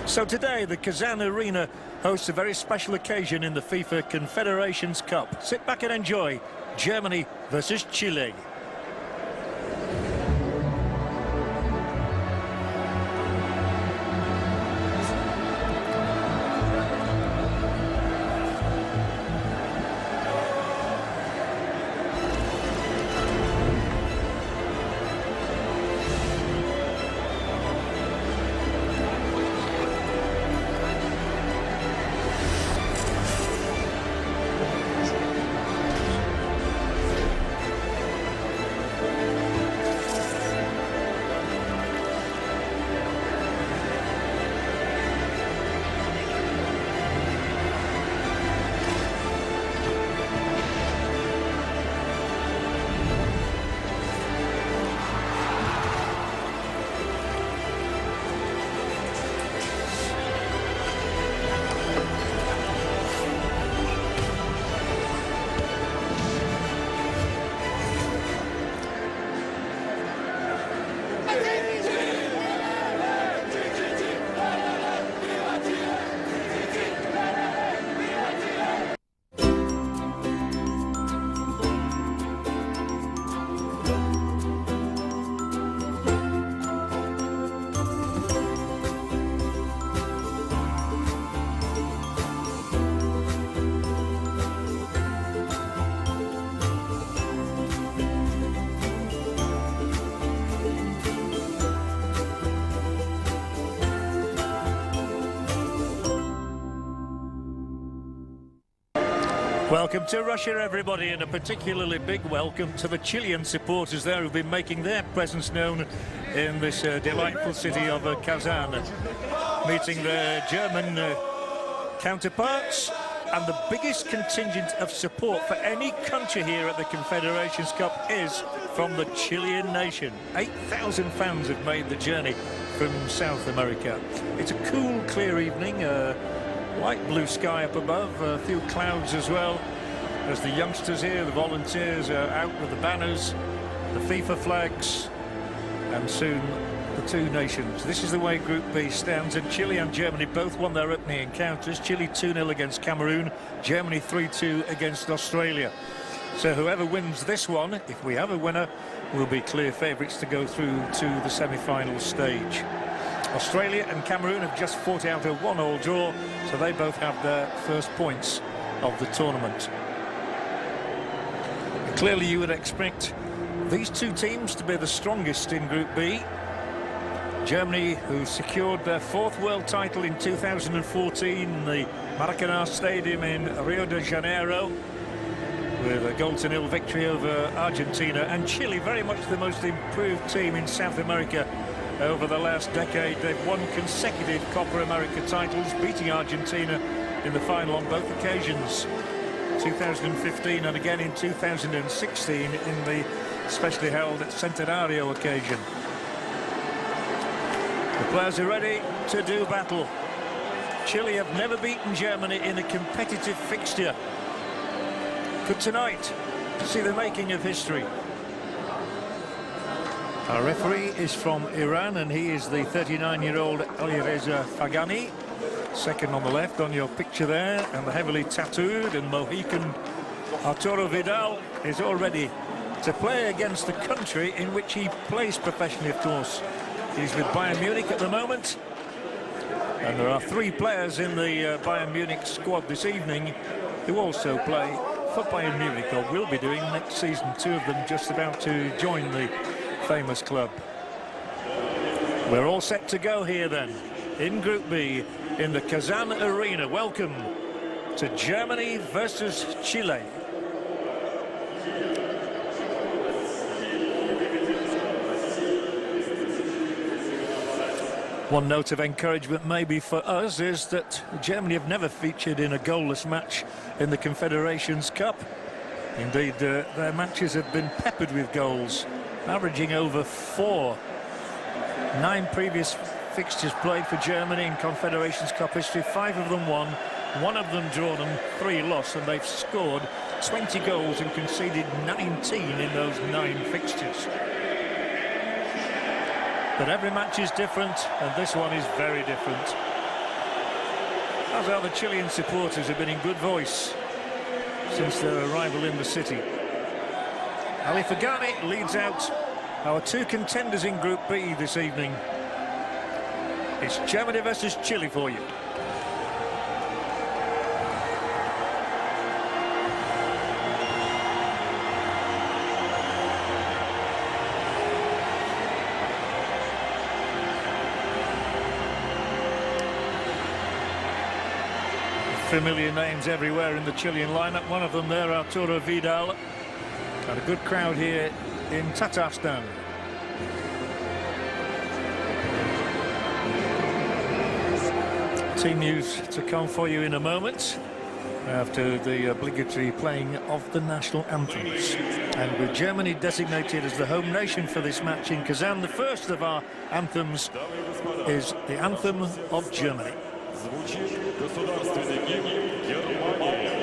So today the Kazan Arena hosts a very special occasion in the FIFA Confederations Cup. Sit back and enjoy Germany versus Chile. Welcome to Russia, everybody, and a particularly big welcome to the Chilean supporters there who've been making their presence known in this delightful city of Kazan, meeting their German counterparts, and the biggest contingent of support for any country here at the Confederations Cup is from the Chilean nation. 8,000 fans have made the journey from South America. It's a cool, clear evening. Light blue sky up above, a few clouds as well, as the youngsters here, the volunteers, are out with the banners, the FIFA flags, and soon the two nations. This is the way Group B stands, and Chile and Germany both won their opening encounters. Chile 2-0 against Cameroon, Germany 3-2 against Australia. So whoever wins this one, if we have a winner, will be clear favourites to go through to the semi-final stage. Australia and Cameroon have just fought out a 1-1 draw, so they both have their first points of the tournament. And clearly you would expect these two teams to be the strongest in Group B. Germany, who secured their fourth world title in 2014 in the Maracanã Stadium in Rio de Janeiro, with a 0-0 victory over Argentina, and Chile, very much the most improved team in South America over the last decade. They've won consecutive Copa America titles, beating Argentina in the final on both occasions, 2015 and again in 2016 in the specially held Centenario occasion. The players are ready to do battle. Chile have never beaten Germany in a competitive fixture. Could tonight see the making of history. Our referee is from Iran, and he is the 39-year-old Alireza Fagani. Second on the left on your picture there, and the heavily tattooed and Mohican Arturo Vidal is all ready to play against the country in which he plays professionally, of course. He's with Bayern Munich at the moment, and there are three players in the Bayern Munich squad this evening who also play for Bayern Munich, or will be doing next season. Two of them just about to join the famous club. We're all set to go here then in Group B in the Kazan Arena. Welcome to Germany versus Chile. One note of encouragement maybe for us is that Germany have never featured in a goalless match in the Confederations Cup. Indeed, their matches have been peppered with goals, averaging over 4. 9 previous fixtures played for Germany in Confederations Cup history, 5 of them won, 1 of them drawn and 3 lost, and they've scored 20 goals and conceded 19 in those 9 fixtures. But every match is different, and this one is very different. As are the Chilean supporters, have been in good voice since their arrival in the city. Ali Fagani leads out our two contenders in Group B this evening. It's Germany versus Chile for you. Familiar names everywhere in the Chilean lineup. One of them there, Arturo Vidal. Got a good crowd here in Tatarstan. Team news to come for you in a moment after the obligatory playing of the national anthems. And with Germany designated as the home nation for this match in Kazan, the first of our anthems is the anthem of Germany. Звучит государственный гимн Германии.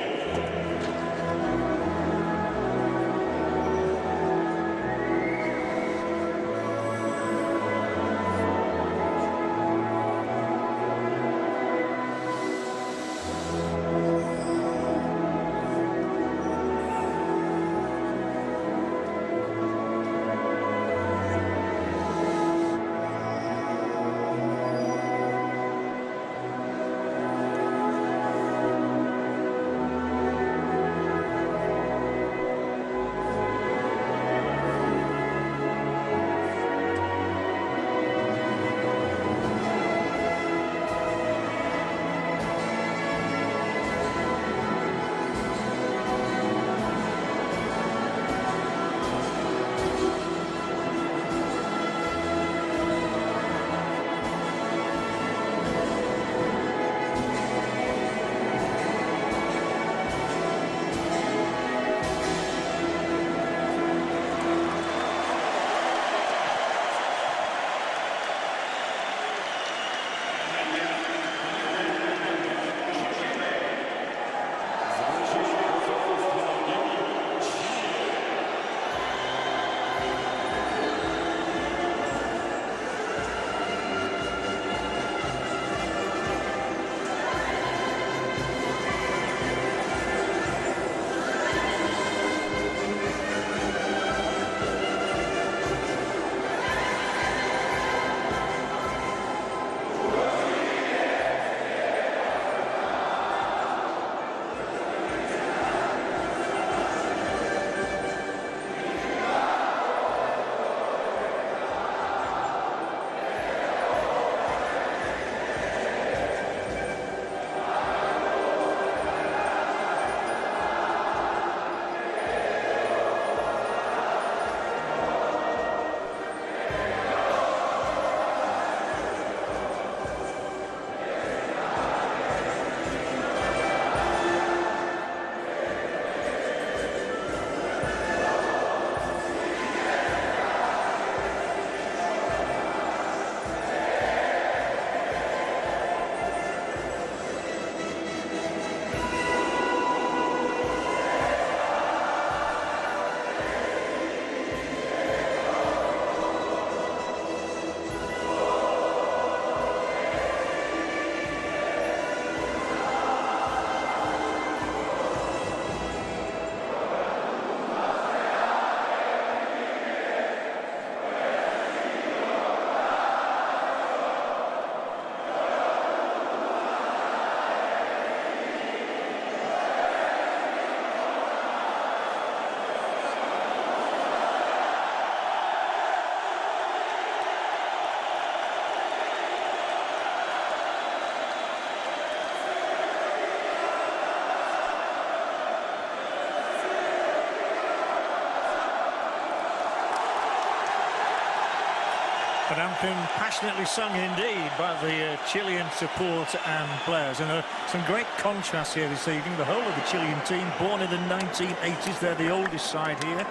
An anthem passionately sung indeed by the Chilean support and players. And some great contrast here this evening. The whole of the Chilean team born in the 1980s. They're the oldest side here.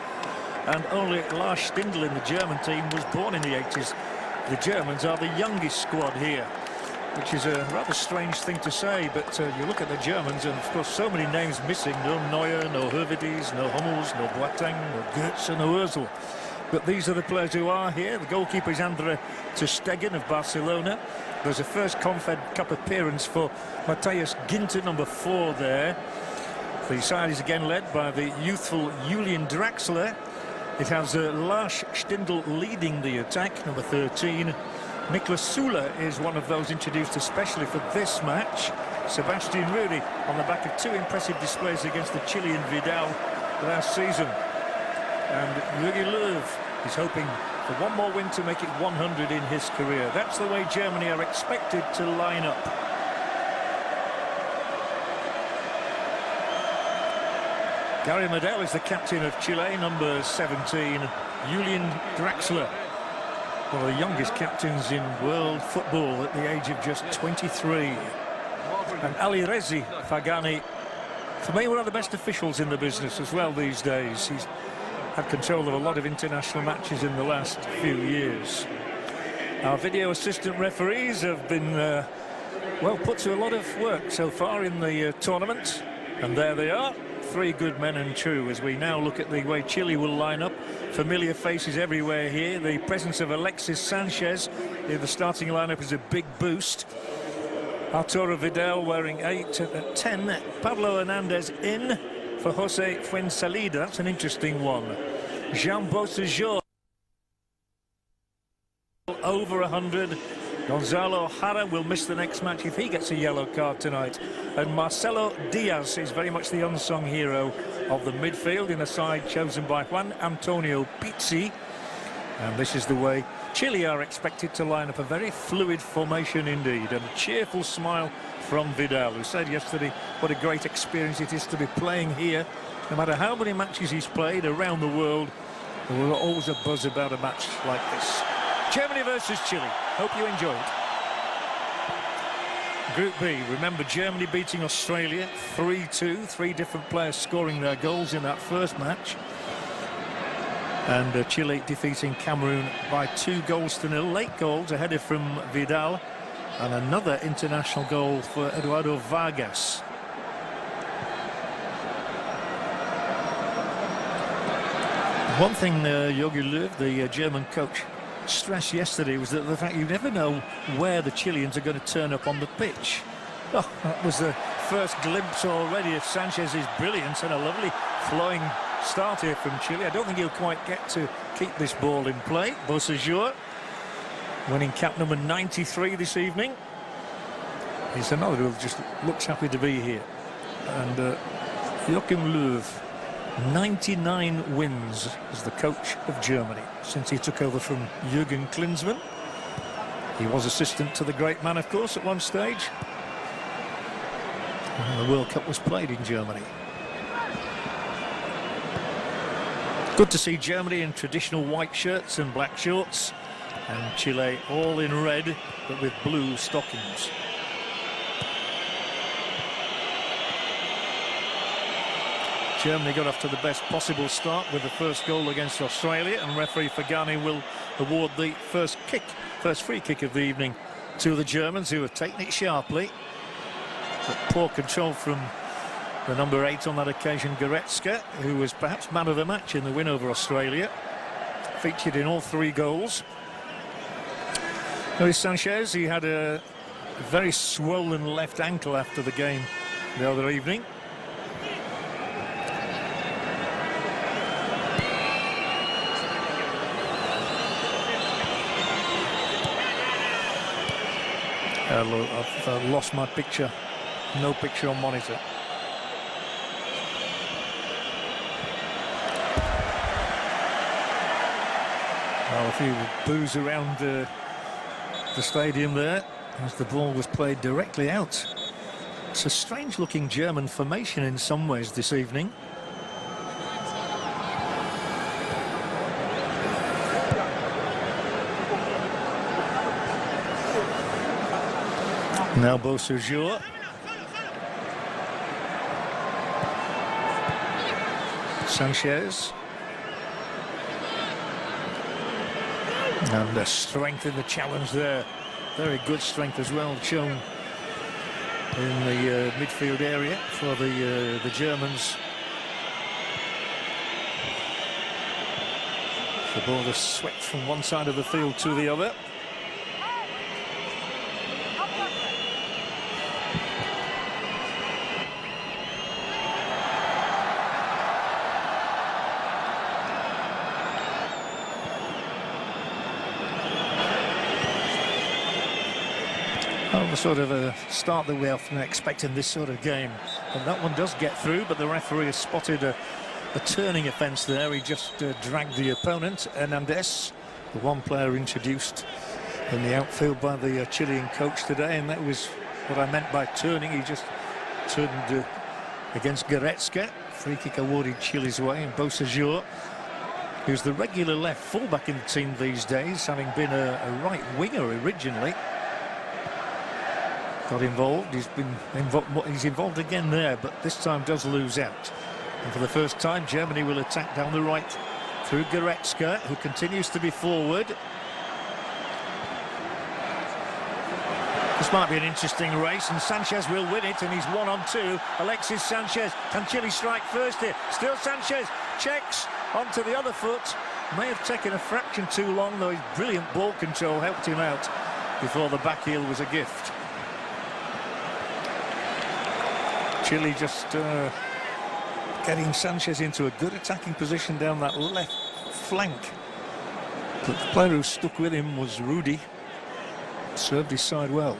And only Lars Stindl in the German team was born in the 80s. The Germans are the youngest squad here, which is a rather strange thing to say, but you look at the Germans and of course so many names missing. No Neuer, no Hervedys, no Hummels, no Boateng, no Goetze, no Ozil. But these are the players who are here. The goalkeeper is Andre ter Stegen of Barcelona. There's a first Confed Cup appearance for Matthias Ginter, number 4 there. The side is again led by the youthful Julian Draxler. It has Lars Stindl leading the attack, number 13. Niklas Süle is one of those introduced especially for this match. Sebastian Rudi on the back of 2 impressive displays against the Chilean Vidal last season. And Jogi Löw is hoping for one more win to make it 100 in his career. That's the way Germany are expected to line up. Gary Medel is the captain of Chile, number 17. Julian Draxler, one of the youngest captains in world football at the age of just 23. And Alireza Fagani, for me, one of the best officials in the business as well these days. He's had control of a lot of international matches in the last few years. Our video assistant referees have been, well, put to a lot of work so far in the tournament. And there they are, 3 good men and true, as we now look at the way Chile will line up. Familiar faces everywhere here. The presence of Alexis Sanchez in the starting lineup is a big boost. Arturo Vidal wearing 8 at 10. Pablo Hernandez in for Jose Fuensalida. That's an interesting one. Jean Beausejour over 100. Gonzalo Jara will miss the next match if he gets a yellow card tonight. And Marcelo Diaz is very much the unsung hero of the midfield in a side chosen by Juan Antonio Pizzi. And this is the way Chile are expected to line up, a very fluid formation indeed. And a cheerful smile from Vidal, who said yesterday what a great experience it is to be playing here. No matter how many matches he's played around the world, there was always a buzz about a match like this. Germany versus Chile. Hope you enjoy it. Group B, remember Germany beating Australia 3-2, 3 different players scoring their goals in that first match. And Chile defeating Cameroon by 2-0. Late goals ahead of from Vidal, and another international goal for Eduardo Vargas. One thing Jogi Löw, the German coach, stressed yesterday was that the fact you never know where the Chileans are going to turn up on the pitch. Oh, that was the first glimpse already of Sanchez's brilliance, and a lovely flowing start here from Chile. I don't think he'll quite get to keep this ball in play. Beausejour, winning cap number 93 this evening. He's another who just looks happy to be here. And Joachim Löw, 99 wins as the coach of Germany since he took over from Jürgen Klinsmann. He was assistant to the great man, of course, at one stage. And the World Cup was played in Germany. Good to see Germany in traditional white shirts and black shorts, and Chile all in red but with blue stockings. Germany got off to the best possible start with the first goal against Australia, and referee Fagani will award the first free kick of the evening to the Germans, who have taken it sharply. But poor control from the number 8 on that occasion, Goretzka, who was perhaps man of the match in the win over Australia. Featured in all 3 goals. Luis Sanchez, he had a very swollen left ankle after the game the other evening. I've lost my picture. No picture on monitor. Well, a few boos around the stadium there as the ball was played directly out. It's a strange-looking German formation in some ways this evening. Now Beausejour. Sanchez. And the strength in the challenge there. Very good strength as well shown in the midfield area for the Germans. The ball just swept from one side of the field to the other. Well, the sort of a start that we often expect in this sort of game. And that one does get through, but the referee has spotted a turning offence there. He just dragged the opponent, Hernandez, the one player introduced in the outfield by the Chilean coach today, and that was what I meant by turning. He just turned against Goretzka. Free kick awarded Chile's way, and Bosajur, who's the regular left fullback in the team these days, having been a right winger originally. Got involved. He's involved again there, but this time does lose out. And for the first time, Germany will attack down the right through Goretzka, who continues to be forward. This might be an interesting race, and Sanchez will win it, and he's 1-on-2. Alexis Sanchez. Can Chile strike first here? Still Sanchez checks onto the other foot. May have taken a fraction too long, though his brilliant ball control helped him out before the back heel was a gift. Chile just getting Sanchez into a good attacking position down that left flank. But the player who stuck with him was Rudy. Served his side well.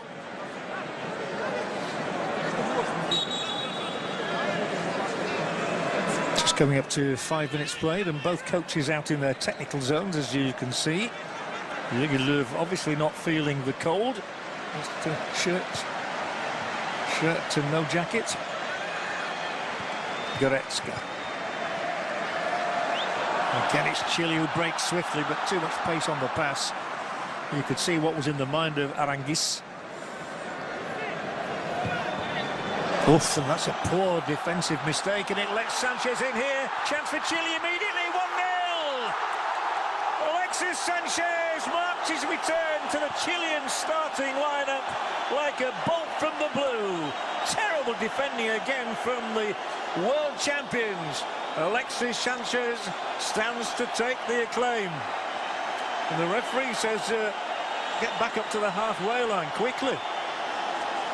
Just coming up to 5 minutes played, and both coaches out in their technical zones, as you can see. Jogi Löw obviously not feeling the cold. Just shirt and no jacket. Goretzka. Again, it's Chile who breaks swiftly, but too much pace on the pass. You could see what was in the mind of Aranguiz. Oof, and that's a poor defensive mistake, and it lets Sanchez in here. Chance for Chile immediately, 1-0! Alexis Sanchez marks his return to the Chilean starting lineup like a bolt from the blue. Terrible defending again from the world champions. Alexis Sanchez stands to take the acclaim. And the referee says, get back up to the halfway line quickly.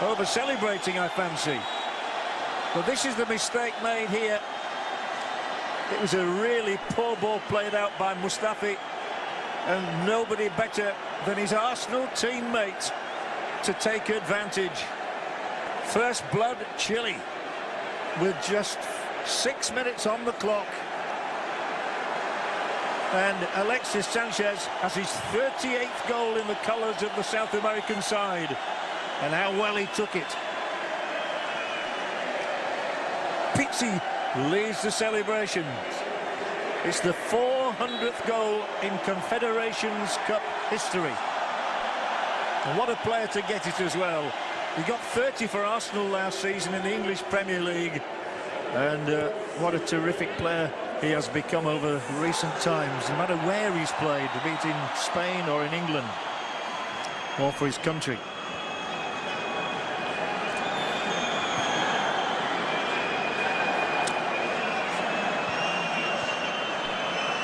Over-celebrating, I fancy. But this is the mistake made here. It was a really poor ball played out by Mustafi, and nobody better than his Arsenal teammate to take advantage. First blood, Chile, with just 6 minutes on the clock. And Alexis Sanchez has his 38th goal in the colours of the South American side. And how well he took it. Pizzi leads the celebrations. It's the 400th goal in Confederations Cup history. And what a player to get it as well. He got 30 for Arsenal last season in the English Premier League. And what a terrific player he has become over recent times, no matter where he's played, be it in Spain or in England, or for his country.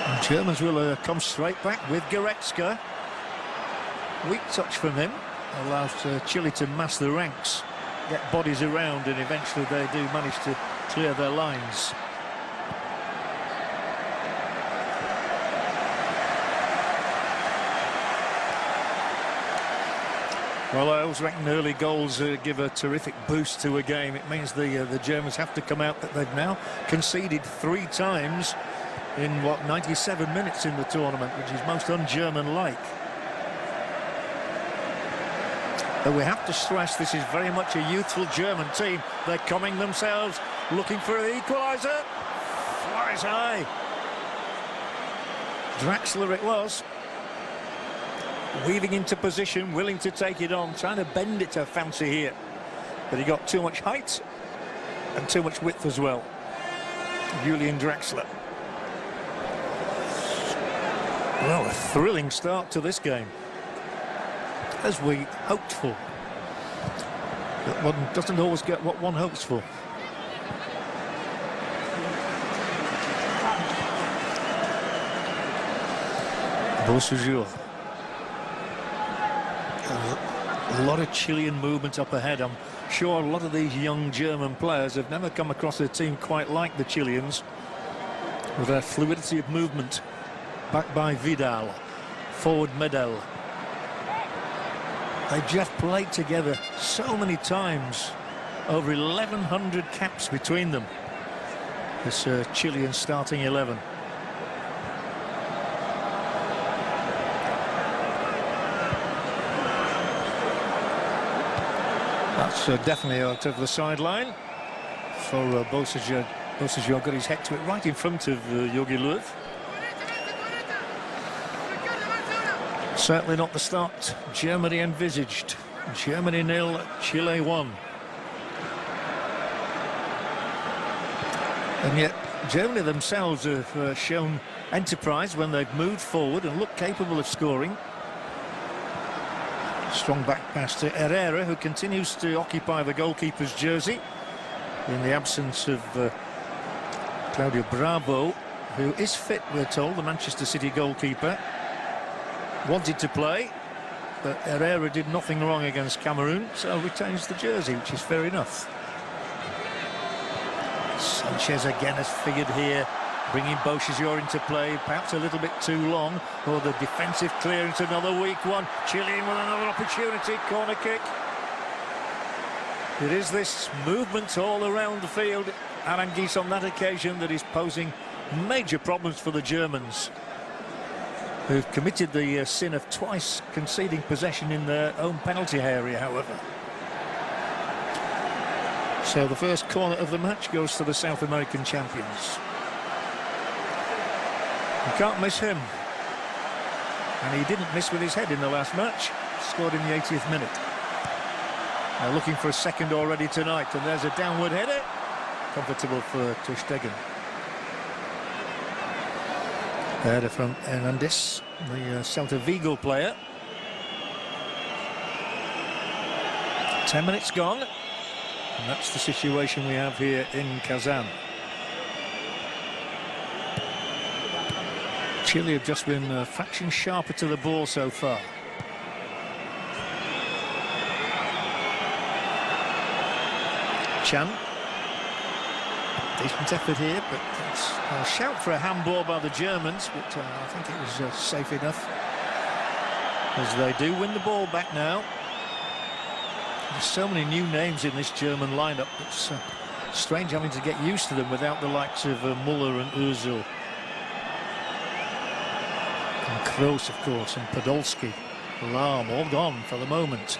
The Germans will come straight back with Goretzka. Weak touch from him allows Chile to mass the ranks, get bodies around, and eventually they do manage to clear their lines. Well, I always reckon early goals give a terrific boost to a game. It means the Germans have to come out that they've now conceded 3 times in, 97 minutes in the tournament, which is most un-German-like. But we have to stress this is very much a youthful German team. They're coming themselves, looking for the equaliser. Flies high. Draxler it was. Weaving into position, willing to take it on, trying to bend it to fancy here. But he got too much height and too much width as well. Julian Draxler. Well, a thrilling start to this game, as we hoped for. But one doesn't always get what one hopes for. Beausejour. A lot of Chilean movement up ahead. I'm sure a lot of these young German players have never come across a team quite like the Chileans, with their fluidity of movement. Back by Vidal, forward Medel. They just played together so many times, over 1,100 caps between them. This Chilean starting 11. That's definitely out of the sideline for Beausejour. Beausejour got his head to it right in front of Jogi Löw. Certainly not the start Germany envisaged. Germany 0, Chile 1. And yet Germany themselves have shown enterprise when they've moved forward and looked capable of scoring. Strong back pass to Herrera, who continues to occupy the goalkeeper's jersey in the absence of Claudio Bravo, who is fit, we're told, the Manchester City goalkeeper. Wanted to play, but Herrera did nothing wrong against Cameroon, so retains the jersey, which is fair enough. Sanchez again has figured here, bringing Beausejour into play, perhaps a little bit too long. Or the defensive clearance, another weak one. Chile with another opportunity, corner kick. It is this movement all around the field, Aranguiz on that occasion, that is posing major problems for the Germans, who've committed the sin of twice conceding possession in their own penalty area, however. So the first corner of the match goes to the South American champions. You can't miss him. And he didn't miss with his head in the last match. Scored in the 80th minute. Now looking for a second already tonight. And there's a downward header. Comfortable for ter Stegen. Header from Hernandez, the Celta Vigo player. 10 minutes gone. And that's the situation we have here in Kazan. Chile have just been a fraction sharper to the ball so far. Chan. Decent effort here, but it's a shout for a handball by the Germans, but I think it was safe enough, as they do win the ball back now. There's so many new names in this German lineup. It's strange having to get used to them without the likes of Muller and Özil. And Kroos, of course, and Podolski, Lahm, all gone for the moment.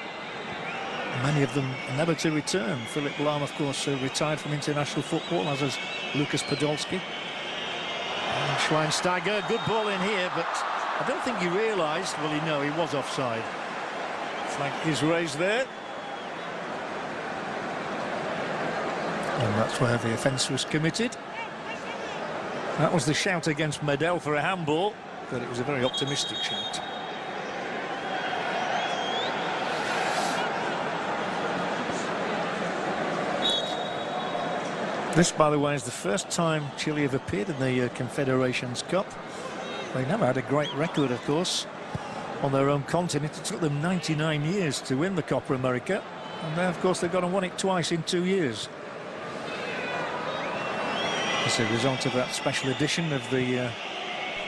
Many of them never to return. Philip Lahm, of course, retired from international football, as is Lucas Podolski. And Schweinsteiger, good ball in here, but I don't think he realised, well, he was offside. Flag is raised there. And that's where the offence was committed. That was the shout against Medel for a handball, but it was a very optimistic shout. This, by the way, is the first time Chile have appeared in the Confederations Cup. They never had a great record, of course, on their own continent. It took them 99 years to win the Copa America, and now, of course, they've gone and won it twice in 2 years. As a result of that special edition of the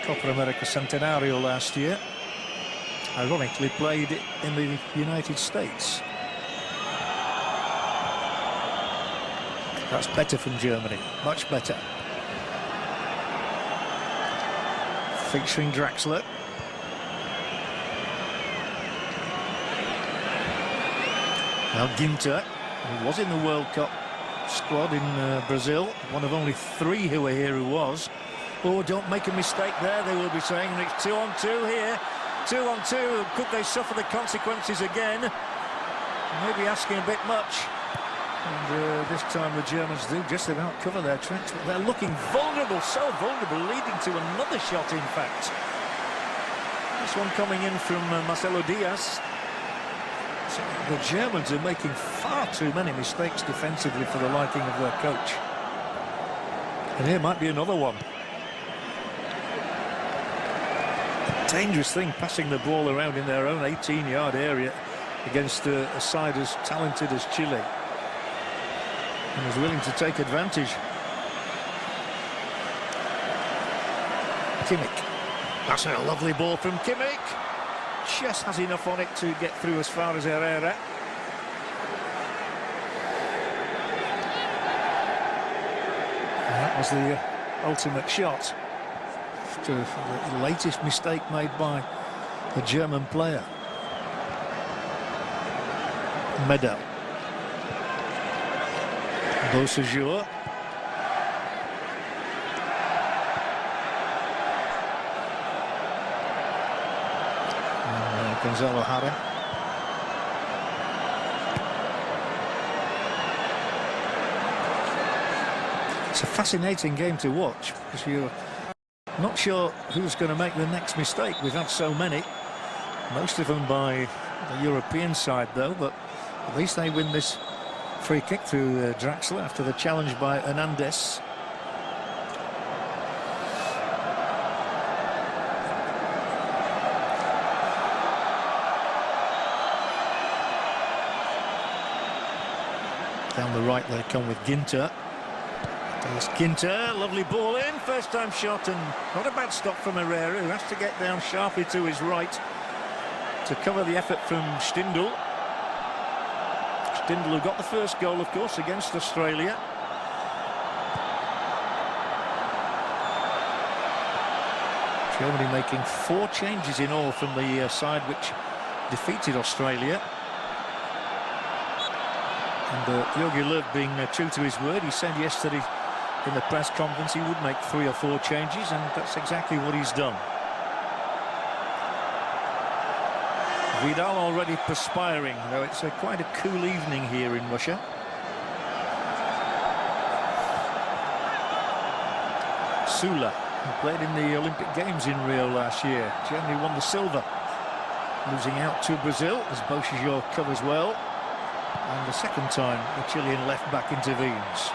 Copa America Centenario last year, ironically played in the United States. That's better from Germany, much better. Featuring Draxler. Now Ginter, who was in the World Cup squad in Brazil, one of only 3 who were here who was. Oh, don't make a mistake there, they will be saying, and it's 2-on-2 here. 2-on-2, could they suffer the consequences again? Maybe asking a bit much. And this time the Germans do just about cover their tracks, but they're looking vulnerable, so vulnerable, leading to another shot, in fact. This one coming in from Marcelo Diaz. So the Germans are making far too many mistakes defensively for the liking of their coach. And here might be another one. Dangerous thing, passing the ball around in their own 18-yard area against a side as talented as Chile, and was willing to take advantage. Kimmich. That's a lovely ball from Kimmich. Just has enough on it to get through as far as Herrera. And that was the ultimate shot. After the latest mistake made by the German player. Medel. Beausejour. And Gonzalo Jara. It's a fascinating game to watch because you're not sure who's going to make the next mistake. We've had so many, most of them by the European side though, but at least they win this free kick through Draxler after the challenge by Hernandez. Down the right they come with Ginter. There's Ginter, lovely ball in, first time shot, and not a bad stop from Herrera, who has to get down sharply to his right to cover the effort from Stindl. Stindl, who got the first goal, of course, against Australia. Germany making 4 changes in all from the side which defeated Australia. And Jogi Löw being true to his word, he said yesterday in the press conference he would make 3 or 4 changes, and that's exactly what he's done. Vidal already perspiring, though it's quite a cool evening here in Russia. Sula, who played in the Olympic Games in Rio last year. Germany won the silver, losing out to Brazil as Beausejour covers well. And the second time the Chilean left back intervenes.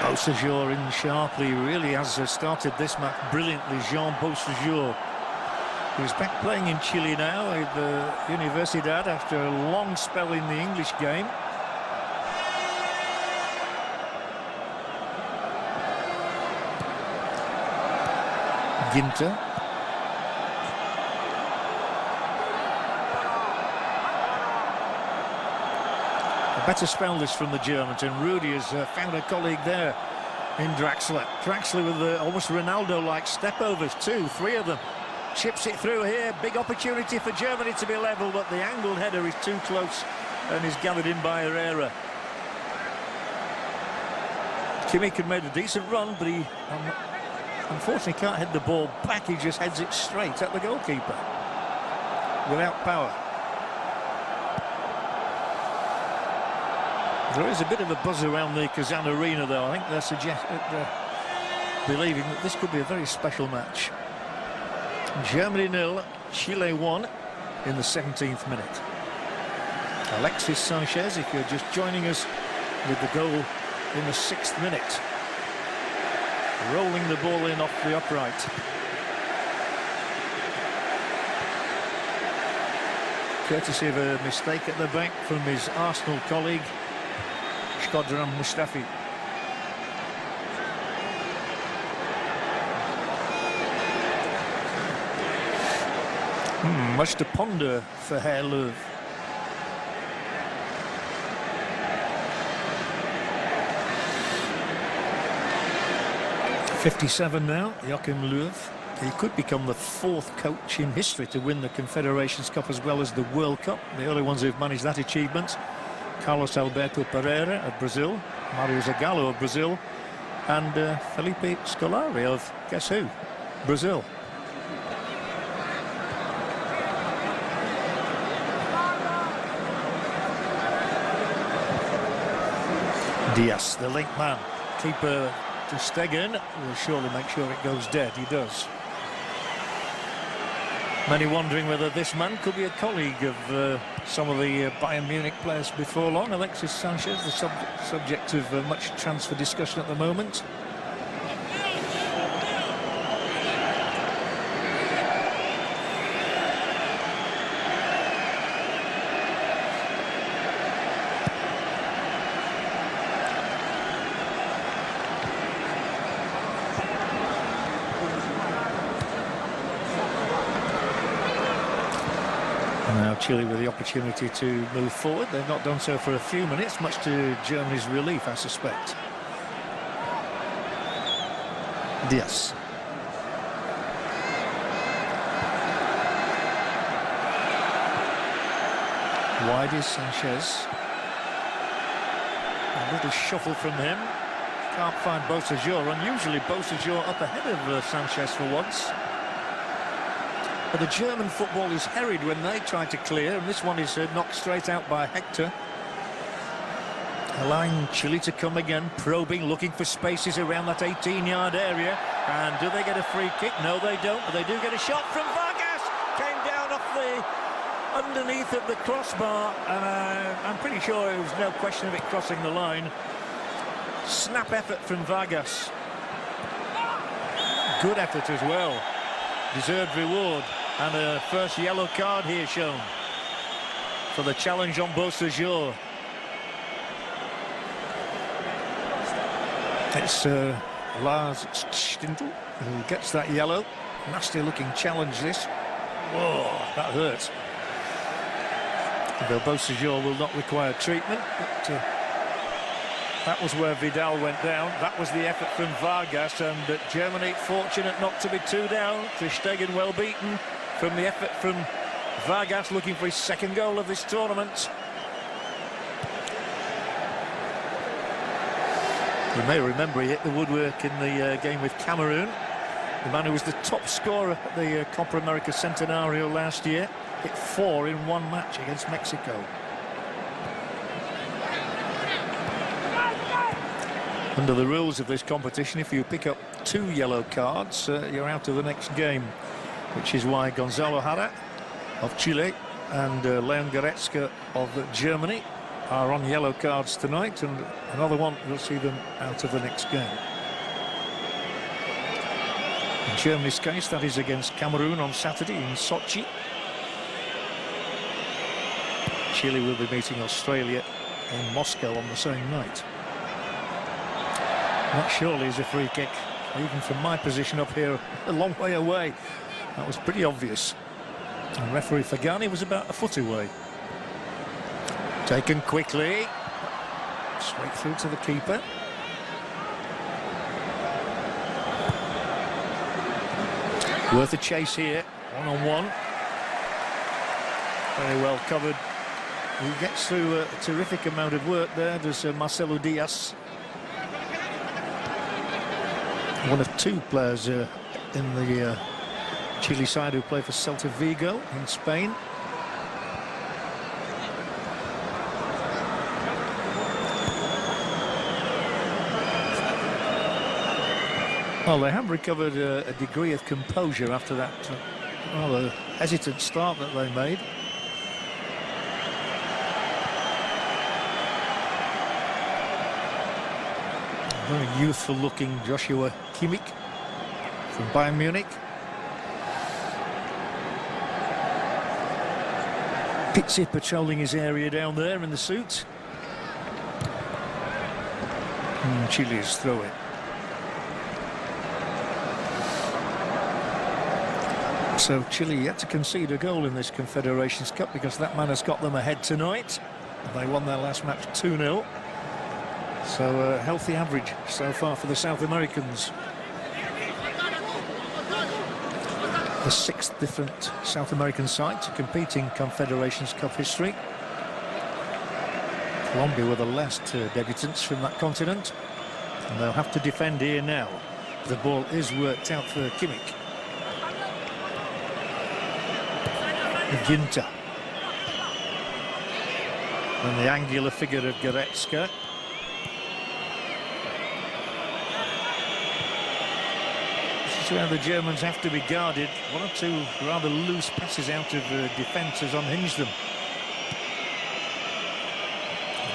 Beausejour in sharply, really has started this match brilliantly. Jean Beausejour, who's back playing in Chile now with Universidad after a long spell in the English game. Ginter. A better spell this from the Germans, and Rudy has found a colleague there in Draxler. Draxler with almost Ronaldo-like step-overs, 2, 3 of them. Chips it through here, big opportunity for Germany to be level, but the angled header is too close and is gathered in by Herrera. Kimmich had made a decent run, but he unfortunately can't head the ball back. He just heads it straight at the goalkeeper without power. There is a bit of a buzz around the Kazan arena, though. I think they're believing that this could be a very special match. Germany 0, Chile 1 in the 17th minute. Alexis Sanchez, if you're just joining us, with the goal in the 6th minute. Rolling the ball in off the upright. Courtesy of a mistake at the back from his Arsenal colleague, Shkodran Mustafi. Much to ponder for Herr Löw. '57 now, Joachim Löw. He could become the 4th coach in history to win the Confederations Cup as well as the World Cup. The only ones who've managed that achievement: Carlos Alberto Pereira of Brazil, Mario Zagallo of Brazil, and Felipe Scolari of, guess who? Brazil. Diaz, the link man. Keeper to Stegen will surely make sure it goes dead. He does. Many wondering whether this man could be a colleague of some of the Bayern Munich players before long. Alexis Sanchez, the subject of much transfer discussion at the moment. Now Chile with the opportunity to move forward. They've not done so for a few minutes, much to Germany's relief, I suspect. Diaz. Wide is Sanchez. A little shuffle from him. Can't find Beausejour. Unusually, Beausejour up ahead of Sanchez for once. But the German football is harried when they try to clear, and this one is knocked straight out by Hector. Allowing Chile to come again, probing, looking for spaces around that 18-yard area. And do they get a free kick? No, they don't, but they do get a shot from Vargas. Came down off the underneath of the crossbar, and I'm pretty sure there was no question of it crossing the line. Snap effort from Vargas. Good effort as well. Deserved reward. And a first yellow card here shown for the challenge on Beausejour. It's Lars Stindl who gets that yellow. Nasty looking challenge this. Whoa, that hurts. Though Beausejour will not require treatment, but that was where Vidal went down. That was the effort from Vargas, and Germany fortunate not to be 2 down. Ter Stegen well beaten from the effort from Vargas, looking for his second goal of this tournament. You may remember he hit the woodwork in the game with Cameroon. The man who was the top scorer at the Copa America Centenario last year. Hit 4 in one match against Mexico. Under the rules of this competition, if you pick up 2 yellow cards, you're out of the next game, which is why Gonzalo Jara of Chile and Leon Goretzka of Germany are on yellow cards tonight, and another one will see them out of the next game. In Germany's case, that is against Cameroon on Saturday in Sochi. Chile will be meeting Australia in Moscow on the same night. That surely is a free kick, even from my position up here, a long way away. That was pretty obvious. And referee Fagani was about a foot away. Taken quickly, straight through to the keeper. Worth a chase here, one-on-one. Very well covered. He gets through a terrific amount of work there. There's Marcelo Diaz. One of 2 players in the Chile side who play for Celta Vigo in Spain. Well, they have recovered a degree of composure after that rather hesitant start that they made. Very youthful looking Joshua Kimmich from Bayern Munich. Pizzi patrolling his area down there in the suit. And Chile is through it. So Chile yet to concede a goal in this Confederations Cup, because that man has got them ahead tonight. They won their last match 2-0. So a healthy average so far for the South Americans. The 6th different South American side to compete in Confederations Cup history. Colombia were the last debutants from that continent, and they'll have to defend here now. The ball is worked out for Kimmich. Ginter. And the angular figure of Goretzka. This is where the Germans have to be guarded. One or two rather loose passes out of defence has unhinged them.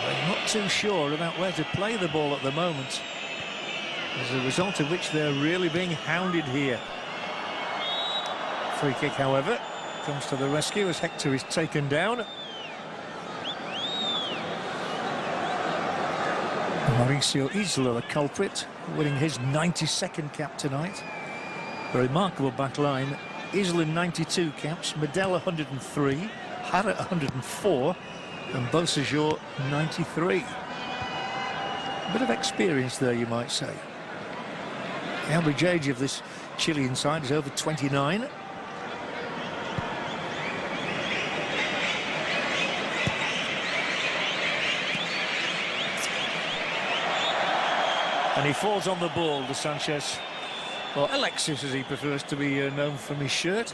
They're not too sure about where to play the ball at the moment, as a result of which they're really being hounded here. Free kick, however, comes to the rescue as Hector is taken down. Mauricio Isla, the culprit, winning his 92nd cap tonight. A remarkable back line. Isla 92 caps, Medel 103, Jara 104, and Beausejour 93. A bit of experience there, you might say. The average age of this Chilean side is over 29. And he falls on the ball, the Sanchez, or Alexis as he prefers to be known from his shirt.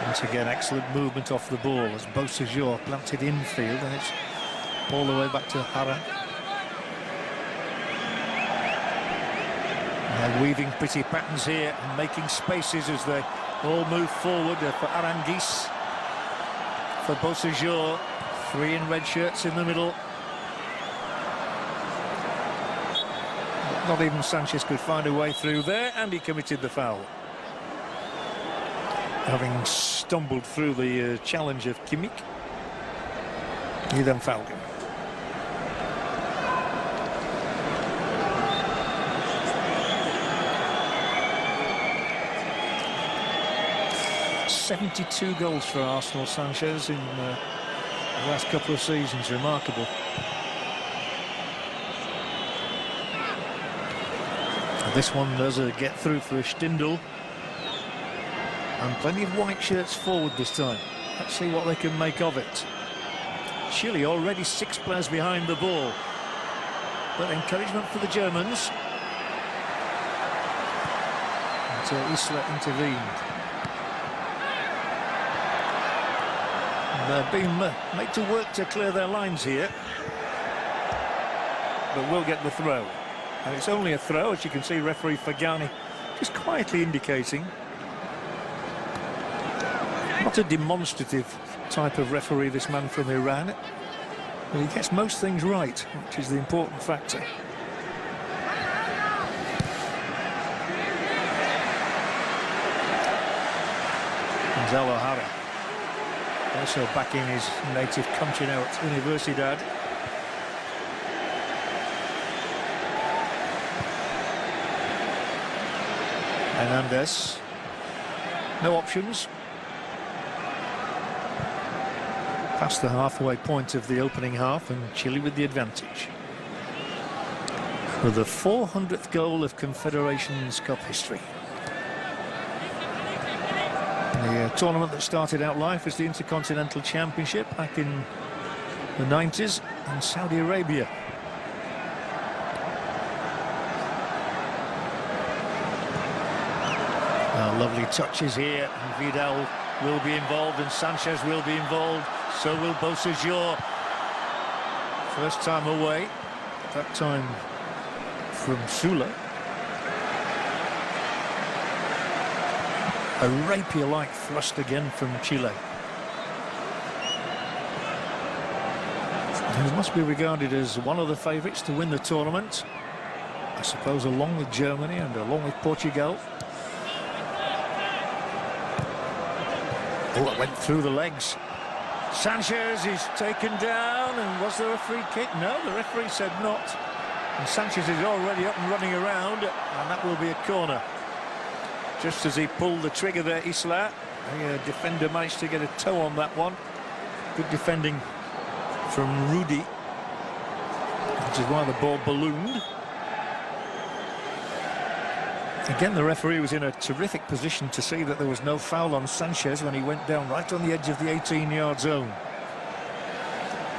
Once again, excellent movement off the ball as Beausejour planted infield, and it's all the way back to Jara. They're weaving pretty patterns here and making spaces as they all move forward for Aranguiz, for Beausejour, three in red shirts in the middle. Not even Sanchez could find a way through there, and he committed the foul, having stumbled through the challenge of Kimmich. He then fouled him. .72 goals for Arsenal, Sanchez, in the last couple of seasons. Remarkable. And this one does a get through for Stindl. And plenty of white shirts forward this time. Let's see what they can make of it. Chile already 6 players behind the ball. But encouragement for the Germans. Until Isla intervened. They're being made to work to clear their lines here, but will get the throw. And it's only a throw, as you can see referee Fagani just quietly indicating. Not a demonstrative type of referee, this man from Iran, but he gets most things right, which is the important factor. Gonzalo Jara, also backing his native country now at Universidad. Hernandez, no options. Past the halfway point of the opening half, and Chile with the advantage. With the 400th goal of Confederations Cup history. The tournament that started out life as the Intercontinental Championship back in the 90s in Saudi Arabia. Lovely touches here, and Vidal will be involved and Sanchez will be involved, so will Beausejour. First time away, that time from Sula. A rapier-like thrust again from Chile. And it must be regarded as one of the favourites to win the tournament, I suppose, along with Germany and along with Portugal. Oh, it went through the legs. Sanchez is taken down, and was there a free kick? No, the referee said not. And Sanchez is already up and running around, and that will be a corner. Just as he pulled the trigger there, Isla, the defender managed to get a toe on that one. Good defending from Rudy, which is why the ball ballooned. Again, the referee was in a terrific position to see that there was no foul on Sanchez when he went down right on the edge of the 18-yard zone.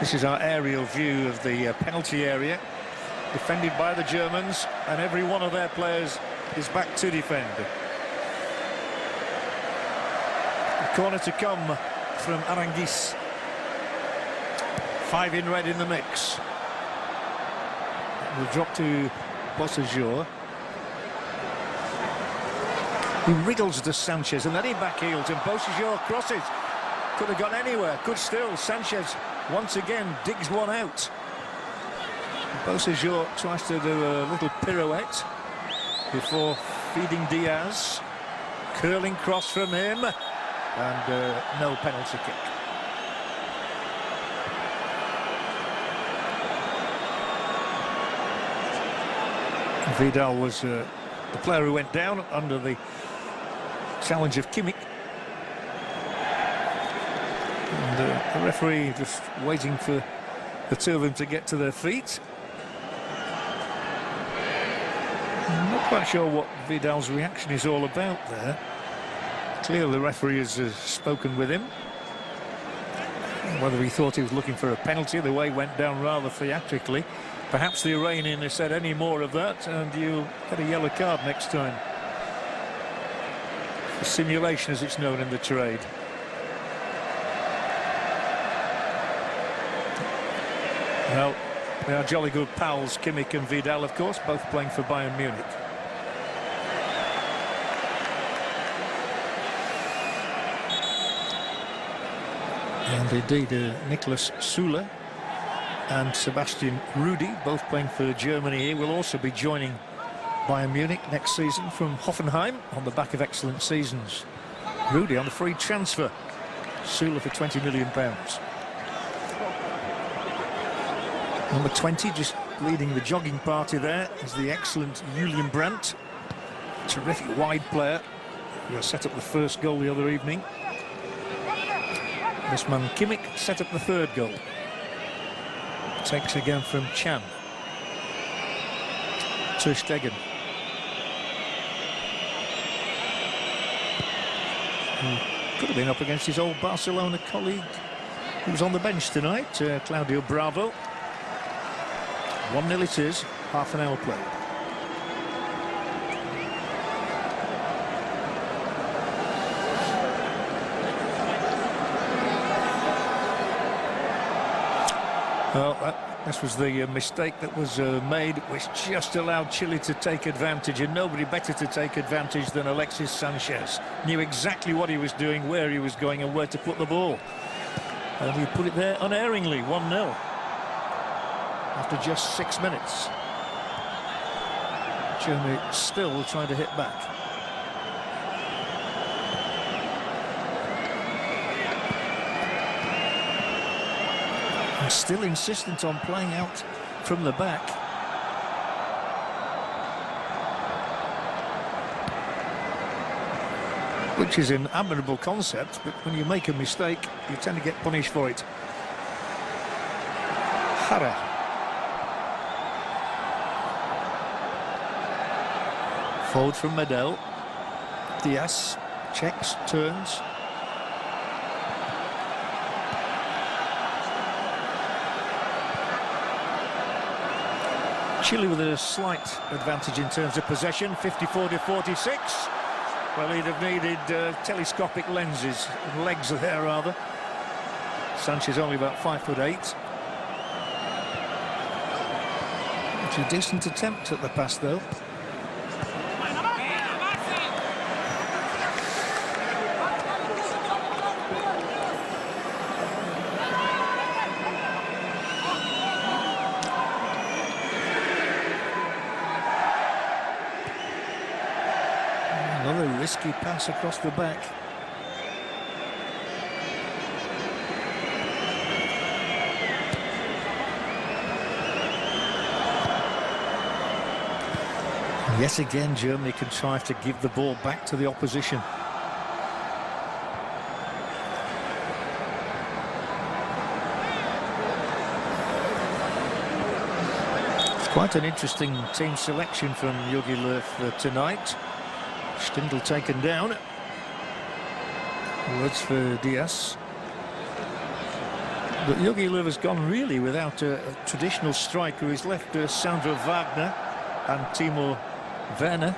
This is our aerial view of the penalty area, defended by the Germans, and every one of their players is back to defend. Corner to come from Arangis. 5 in red in the mix. We'll drop to Bossajor. He wriggles to Sanchez and then he backheels and Bossajor crosses. Could have gone anywhere, could still. Sanchez once again digs one out. Bossajor tries to do a little pirouette before feeding Diaz. Curling cross from him and no penalty kick. Vidal was the player who went down under the challenge of Kimmich. And the referee just waiting for the two of them to get to their feet. I'm not quite sure what Vidal's reaction is all about there. Clearly the referee has spoken with him. Whether he thought he was looking for a penalty, the way he went down rather theatrically. Perhaps the Iranian has said any more of that and you'll get a yellow card next time. For simulation, as it's known in the trade. Well, they are jolly good pals, Kimmich and Vidal, of course, both playing for Bayern Munich. And indeed, Nicolas Süle and Sebastian Rudi, both playing for Germany here, will also be joining Bayern Munich next season from Hoffenheim on the back of excellent seasons. Rudi on the free transfer, Süle for £20 million. Number 20, just leading the jogging party there, is the excellent Julian Brandt. Terrific wide player who set up the first goal the other evening. This man Kimmich set up the third goal. Takes again from Chan. Ter Stegen. Who could have been up against his old Barcelona colleague who was on the bench tonight, Claudio Bravo. 1-0 it is, half an hour played. Well, this was the mistake that was made, which just allowed Chile to take advantage, and nobody better to take advantage than Alexis Sanchez. Knew exactly what he was doing, where he was going and where to put the ball. And he put it there unerringly, 1-0. After just 6 minutes. Germany still trying to hit back. And still insistent on playing out from the back. Which is an admirable concept, but when you make a mistake, you tend to get punished for it. Jara. Forward from Medel. Diaz checks, turns. Chile with a slight advantage in terms of possession, 54-46. Well, he'd have needed telescopic lenses, legs there rather. Sanchez only about 5'8". It's a decent attempt at the pass though. Another risky pass across the back. Yet again, Germany contrived to give the ball back to the opposition. It's quite an interesting team selection from Jogi Löw tonight. Stindl taken down. Words for Diaz. But Jogi Löw has gone really without a traditional striker. He's left Sandro Wagner and Timo Werner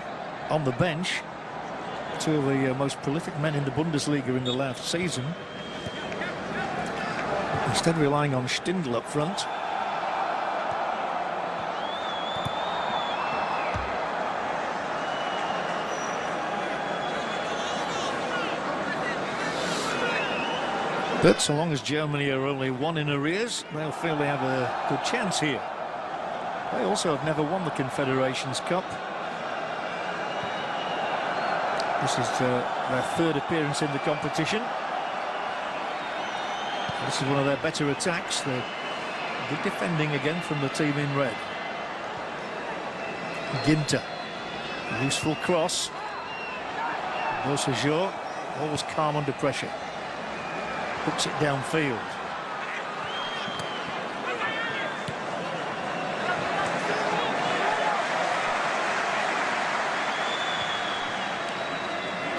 on the bench. two of the most prolific men in the Bundesliga in the last season. Instead relying on Stindl up front. But so long as Germany are only one in arrears, they'll feel they have a good chance here. They also have never won the Confederations Cup. This is their third appearance in the competition. This is one of their better attacks. They're good defending again from the team in red. Ginter, useful cross. Beausejour, always calm under pressure. Hooks it downfield.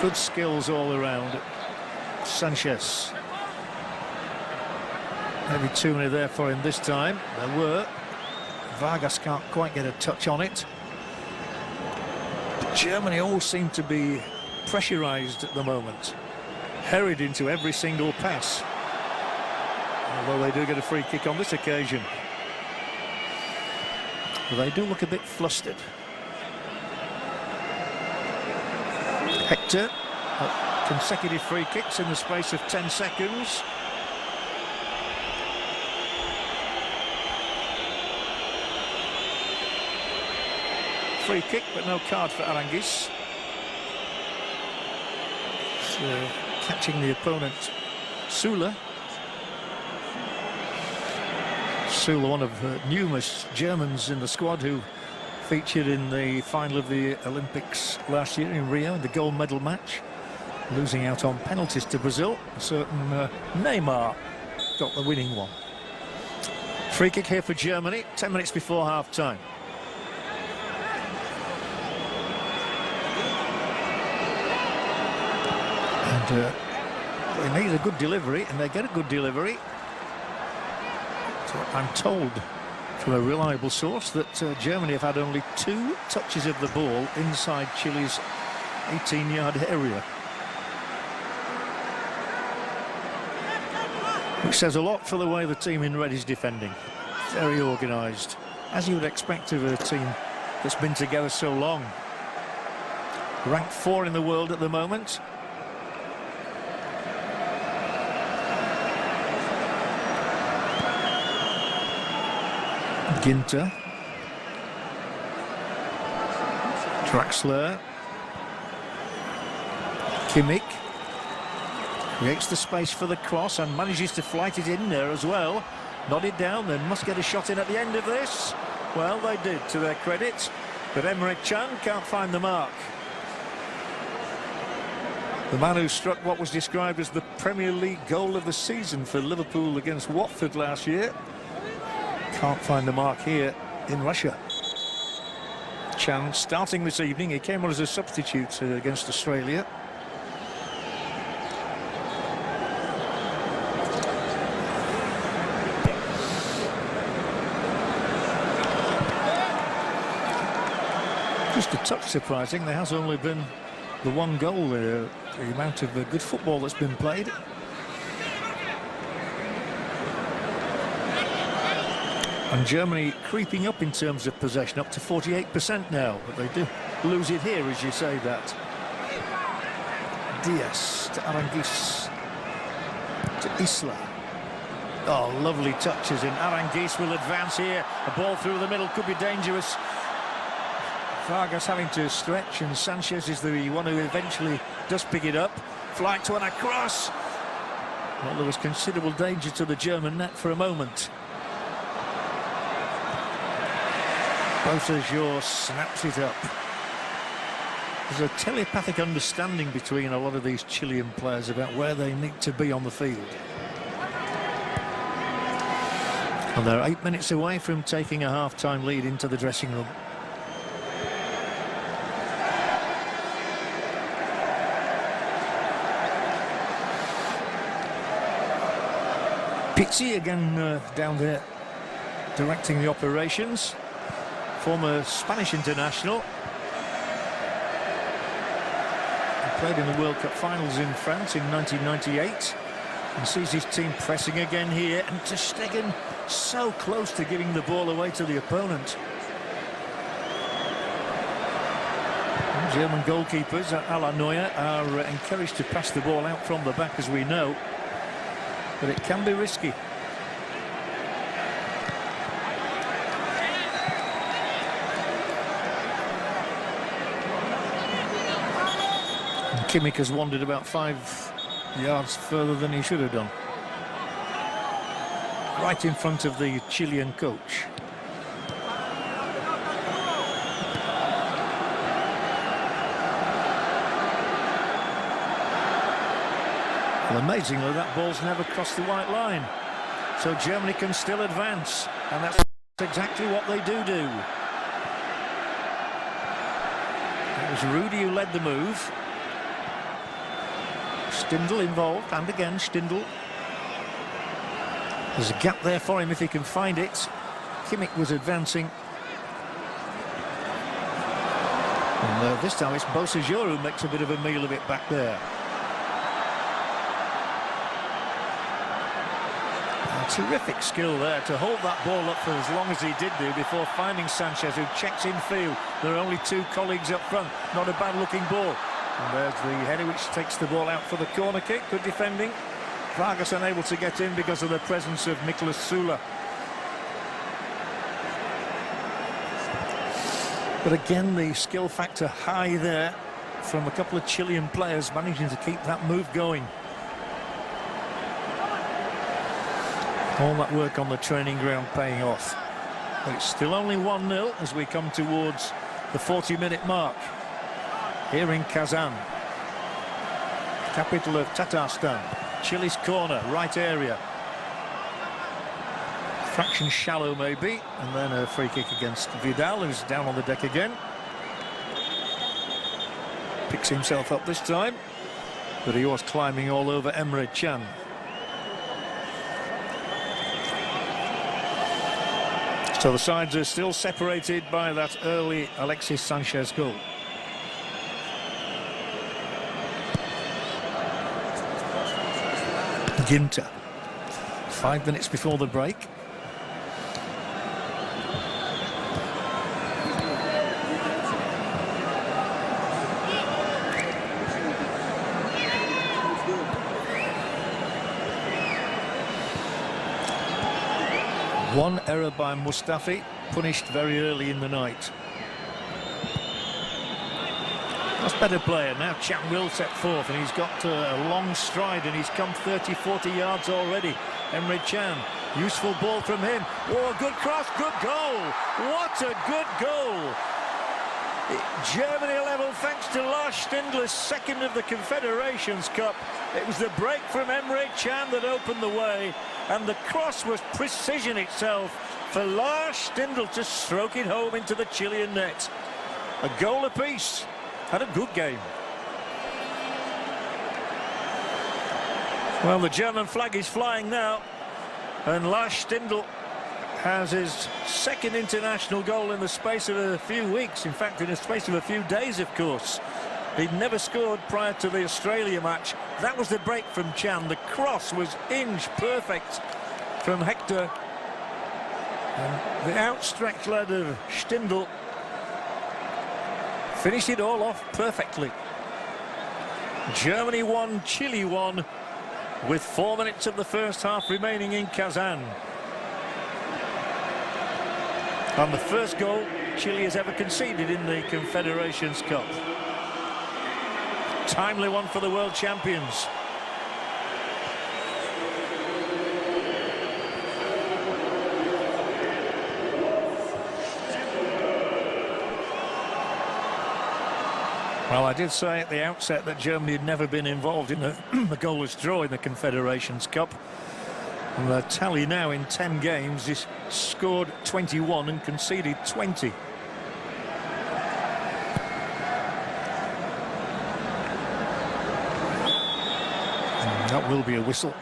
Good skills all around. Sanchez. Maybe too many there for him this time. There were. Vargas can't quite get a touch on it. Germany all seem to be pressurised at the moment. Hurried into every single pass. Although they do get a free kick on this occasion. But they do look a bit flustered. Hector, consecutive free kicks in the space of 10 seconds. Free kick, but no card for Aranguiz. So, catching the opponent, Süle. Süle, one of numerous Germans in the squad who featured in the final of the Olympics last year in Rio in the gold medal match, losing out on penalties to Brazil. A certain Neymar got the winning one. Free kick here for Germany, 10 minutes before half-time. And they need a good delivery, and they get a good delivery. So I'm told from a reliable source that Germany have had only 2 touches of the ball inside Chile's 18-yard area. Which says a lot for the way the team in red is defending. Very organised, as you would expect of a team that's been together so long. Ranked 4 in the world at the moment. Ginter, Draxler, Kimmich creates the space for the cross and manages to flight it in there as well. Nodded down, they must get a shot in at the end of this. Well, they did, to their credit, but Emre Can can't find the mark. The man who struck what was described as the Premier League goal of the season for Liverpool against Watford last year. Can't find the mark here in Russia. Can starting this evening. He came on as a substitute against Australia. Just a touch surprising. There has only been the 1 goal there. The amount of good football that's been played. And Germany creeping up in terms of possession, up to 48% now. But they do lose it here, as you say that. Diaz to Aranguiz. To Isla. Oh, lovely touches in. Aranguiz will advance here. A ball through the middle could be dangerous. Vargas having to stretch, and Sanchez is the one who eventually does pick it up. Flight to an across. Well, there was considerable danger to the German net for a moment. Beausejour snaps it up. There's a telepathic understanding between a lot of these Chilean players about where they need to be on the field. And they're 8 minutes away from taking a half-time lead into the dressing room. Pizzi again down there directing the operations. Former Spanish international. Played in the World Cup finals in France in 1998 and sees his team pressing again here, and ter Stegen so close to giving the ball away to the opponent. And German goalkeepers a la Neuer are encouraged to pass the ball out from the back, as we know, but it can be risky. Kimmich has wandered about 5 yards further than he should have done. Right in front of the Chilean coach. Well, amazingly, that ball's never crossed the white line. So Germany can still advance, and that's exactly what they do. It was Rudy who led the move. Stindl involved, and again Stindl. There's a gap there for him if he can find it. Kimmich was advancing. And this time it's Bosajor who makes a bit of a meal of it back there. A terrific skill there to hold that ball up for as long as he did do before finding Sanchez, who checks in field. There are only 2 colleagues up front. Not a bad looking ball. And there's the header which takes the ball out for the corner kick. Good defending. Vargas unable to get in because of the presence of Nicolas Sula. But again, the skill factor high there from a couple of Chilean players managing to keep that move going. All that work on the training ground paying off. But it's still only 1-0 as we come towards the 40-minute mark. Here in Kazan, capital of Tatarstan. Chile's corner, right area. Fraction shallow maybe, and then a free kick against Vidal, who's down on the deck again. Picks himself up this time, but he was climbing all over Emre Can. So the sides are still separated by that early Alexis Sanchez goal. Ginter, 5 minutes before the break. One error by Mustafi, punished very early in the night. That's better player. Now Can will set forth, and he's got a long stride, and he's come 30-40 yards already. Emre Can, useful ball from him. Oh, good cross, good goal. What a good goal. Germany level thanks to Lars Stindler's second of the Confederations Cup. It was the break from Emre Can that opened the way, and the cross was precision itself for Lars Stindl to stroke it home into the Chilean net. A goal apiece. Had a good game. Well, the German flag is flying now, and Lars Stindl has his second international goal in the space of a few weeks. In fact, in the space of a few days, of course. He'd never scored prior to the Australia match. That was the break from Can. The cross was inch perfect from Hector. And the outstretched leg of Stindl finished it all off perfectly. Germany 1, Chile 1, with 4 minutes of the first half remaining in Kazan. And the first goal Chile has ever conceded in the Confederations Cup. Timely one for the world champions. Well, I did say at the outset that Germany had never been involved in a goalless draw in the Confederations Cup. And the tally now in 10 games is scored 21 and conceded 20. And that will be a whistle.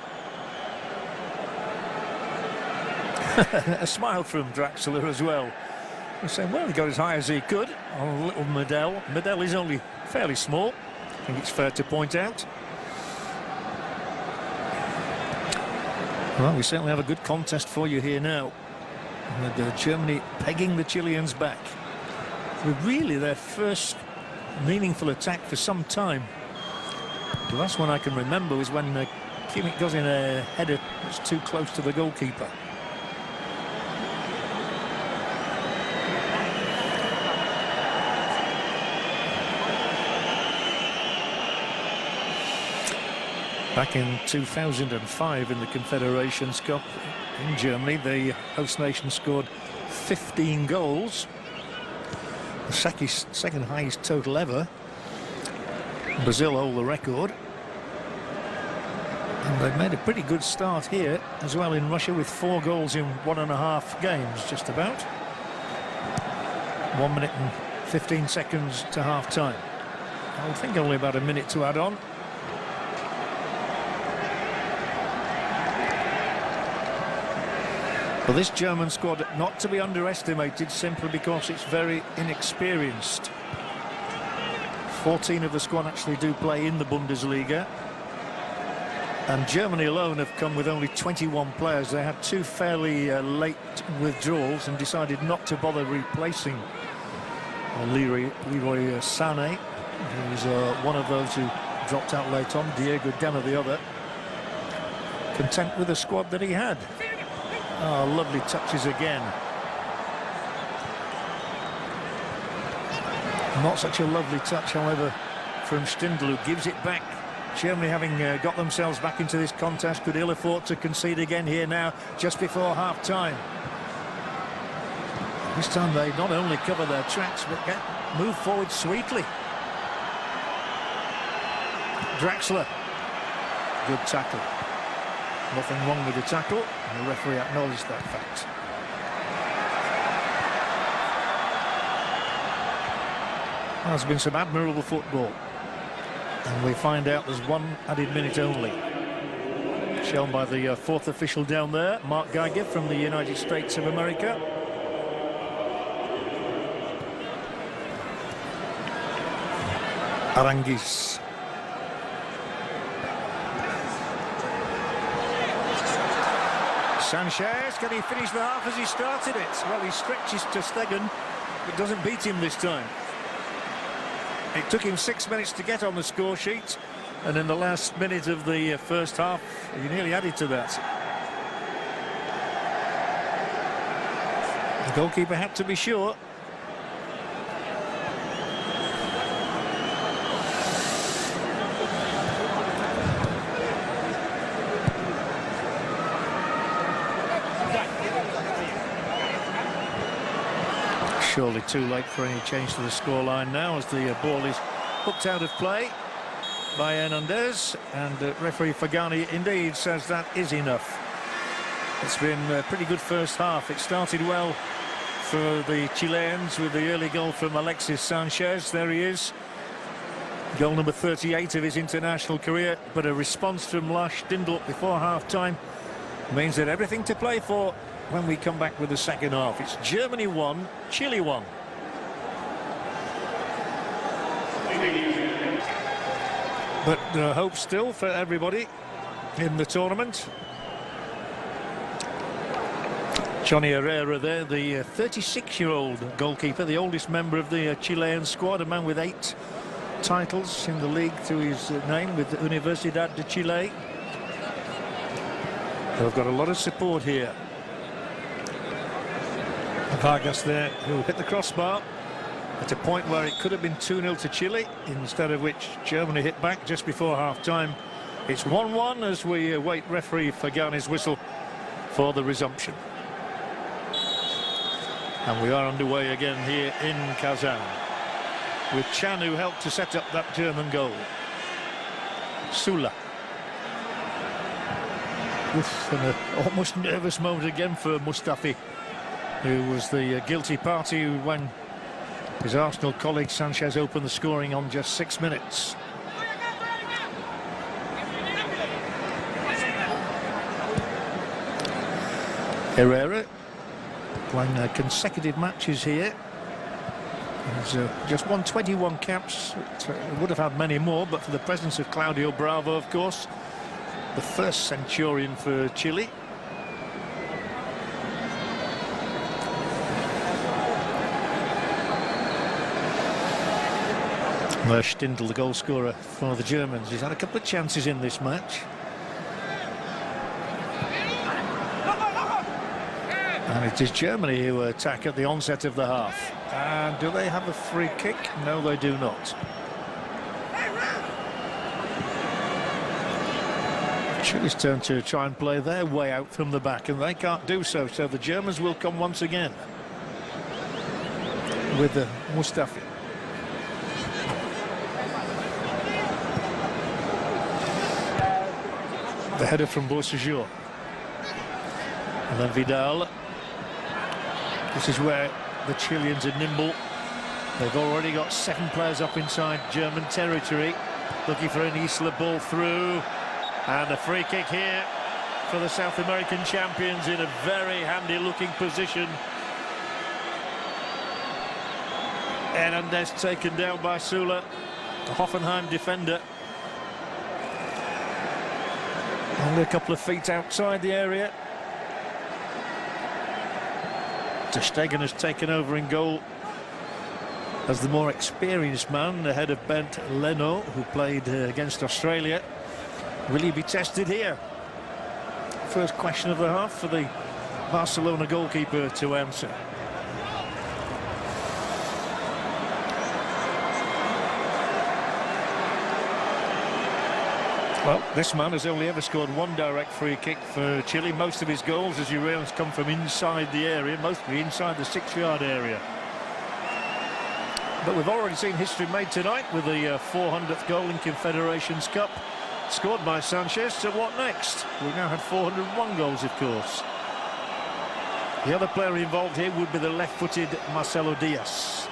A smile from Draxler as well. He's saying, well, he got as high as he could on little Medel. Medel is only fairly small. I think it's fair to point out. Well, we certainly have a good contest for you here now, with Germany pegging the Chileans back. Really their first meaningful attack for some time. The last one I can remember was when Kimmich goes in a header that's too close to the goalkeeper. Back in 2005 in the Confederation Cup in Germany, the host nation scored 15 goals. The second highest total ever. Brazil hold the record. And they've made a pretty good start here as well in Russia, with 4 goals in 1.5 games, just about. 1 minute and 15 seconds to half-time. I think only about a minute to add on. Well, this German squad not to be underestimated, simply because it's very inexperienced. 14 of the squad actually do play in the Bundesliga, and Germany alone have come with only 21 players. They had 2 fairly late withdrawals and decided not to bother replacing Leroy Sané, who's one of those who dropped out late on. Diego Dena the other. Content with the squad that he had. Oh, lovely touches again. Not such a lovely touch, however, from Stindl, who gives it back. Germany, having got themselves back into this contest, could ill afford to concede again here now, just before half-time. This time they not only cover their tracks, but move forward sweetly. Draxler. Good tackle. Nothing wrong with the tackle, and the referee acknowledged that fact. Well, there's been some admirable football, and we find out there's 1 added minute only, shown by the 4th official down there, Mark Geiger from the United States of America. Aranguiz. Sanchez, can he finish the half as he started it? Well, he stretches to Stegen, but doesn't beat him this time. It took him 6 minutes to get on the score sheet, and in the last minute of the first half, he nearly added to that. The goalkeeper had to be sure. Surely too late for any change to the scoreline now, as the ball is hooked out of play by Hernandez, and referee Fagani indeed says that is enough. It's been a pretty good first half. It started well for the Chileans with the early goal from Alexis Sanchez. There he is, goal number 38 of his international career, but a response from Lars Stindl before half-time means that everything to play for when we come back with the second half. It's Germany 1, Chile 1. But hope still for everybody in the tournament. Johnny Herrera there, the 36-year-old goalkeeper, the oldest member of the Chilean squad, a man with 8 titles in the league to his name with Universidad de Chile. They've got a lot of support here. Vargas there, who hit the crossbar at a point where it could have been 2-0 to Chile, instead of which Germany hit back just before half-time. It's 1-1 as we await referee Fagani's whistle for the resumption. And we are underway again here in Kazan, with Chan, who helped to set up that German goal. Sula. Oof, and an almost nervous moment again for Mustafi, who was the guilty party when his Arsenal colleague Sanchez opened the scoring on just 6 minutes. Herrera playing consecutive matches here He's just won 21 caps. Would have had many more, but for the presence of Claudio Bravo, of course, the first centurion for Chile. Stindl, the goal scorer for the Germans. He's had a couple of chances in this match. And it is Germany who attack at the onset of the half. And do they have a free kick? No, they do not. Chile's turn to try and play their way out from the back, and they can't do so. So the Germans will come once again with Mustafi. The header from Beausejour. And then Vidal. This is where the Chileans are nimble. They've already got 7 players up inside German territory. Looking for an Isla ball through. And a free kick here for the South American champions in a very handy-looking position. Hernandez taken down by Sula, the Hoffenheim defender. Only a couple of feet outside the area. Ter Stegen has taken over in goal as the more experienced man ahead of Bernd Leno, who played against Australia. Will he be tested here? First question of the half for the Barcelona goalkeeper to answer. Well, this man has only ever scored 1 direct free kick for Chile. Most of his goals, as you realise, come from inside the area, mostly inside the 6-yard area. But we've already seen history made tonight with the 400th goal in Confederations Cup, scored by Sanchez. So what next? We've now had 401 goals, of course. The other player involved here would be the left-footed Marcelo Diaz.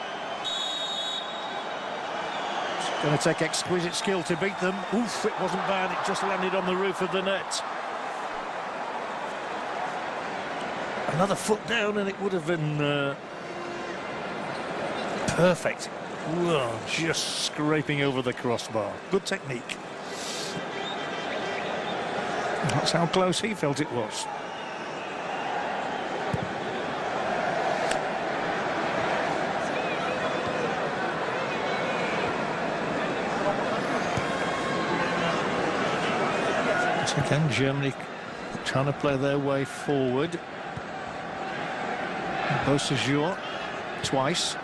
Going to take exquisite skill to beat them. Oof, it wasn't bad. It just landed on the roof of the net. Another foot down and it would have been perfect. Whoa, just scraping over the crossbar. Good technique. That's how close he felt it was. Again, Germany trying to play their way forward. Beausejour twice.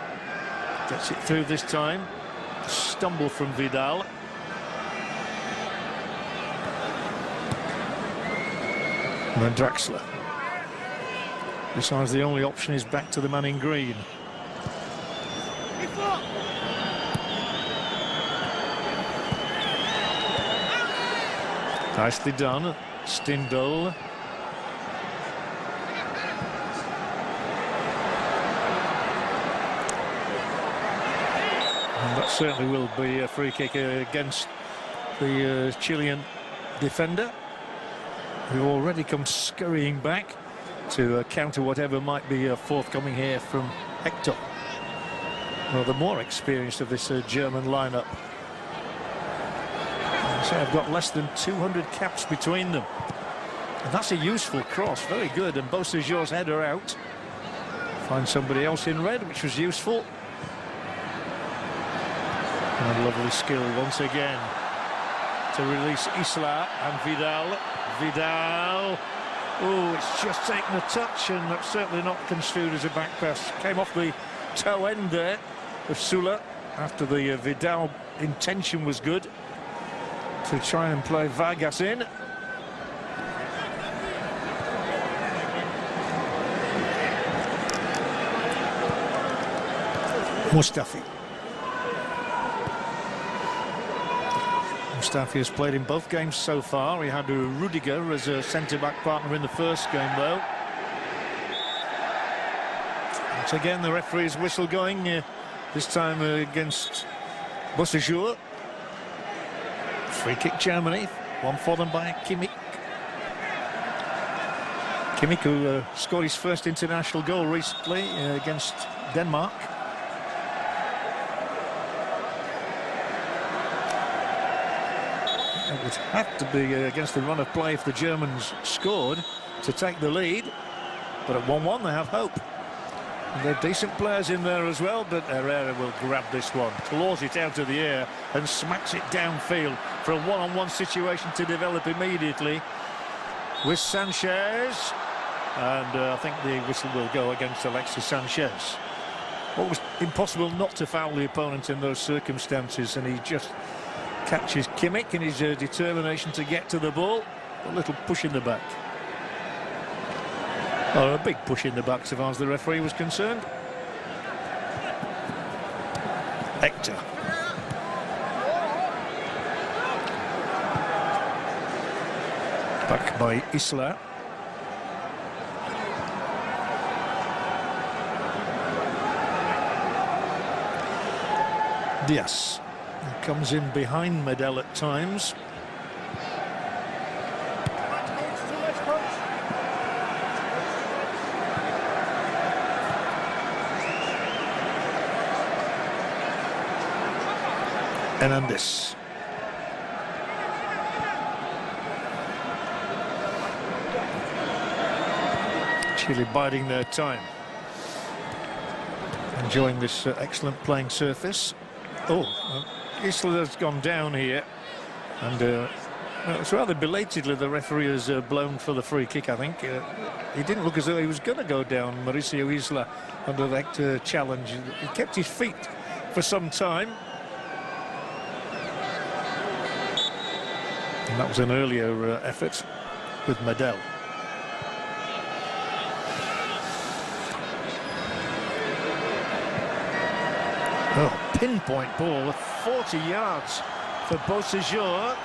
Gets it through this time. Stumble from Vidal. And then Draxler. Besides, the only option is back to the man in green. Nicely done, Stindl. And that certainly will be a free kick against the Chilean defender, who already comes scurrying back to counter whatever might be forthcoming here from Hector. Well, the more experienced of this German lineup. So I've got less than 200 caps between them. And that's a useful cross, very good. And Beausejour's header out. Find somebody else in red, which was useful. And lovely skill once again to release Isla and Vidal. Vidal. Oh, it's just taken a touch, and that's certainly not construed as a back pass. Came off the toe end there of Sula after the Vidal intention was good to try and play Vargas in. Mustafi. Mustafi has played in both games so far. He had Rudiger as a centre-back partner in the first game, though. Once again, the referee's whistle going, this time against Beausejour. Free kick Germany, one for them by Kimmich. Kimmich, who scored his first international goal recently against Denmark. would have to be against the run of play if the Germans scored to take the lead. But at 1-1 they have hope. And they're decent players in there as well, but Herrera will grab this one, claws it out of the air and smacks it downfield for a one-on-one situation to develop immediately with Sanchez. And I think the whistle will go against Alexis Sanchez. It was impossible not to foul the opponent in those circumstances, and he just catches Kimmich in his determination to get to the ball. A little push in the back. Or a big push in the back so far as the referee was concerned. Hector. Back by Isla. Diaz. He comes in behind Medel at times. Hernandez. Chile biding their time. Enjoying this excellent playing surface. Isla has gone down here, and it's rather belatedly the referee has blown for the free kick, I think. He didn't look as though he was going to go down, Mauricio Isla, under that challenge. He kept his feet for some time. And that was an earlier effort with Medel. Pinpoint ball, 40 yards for Beausejour.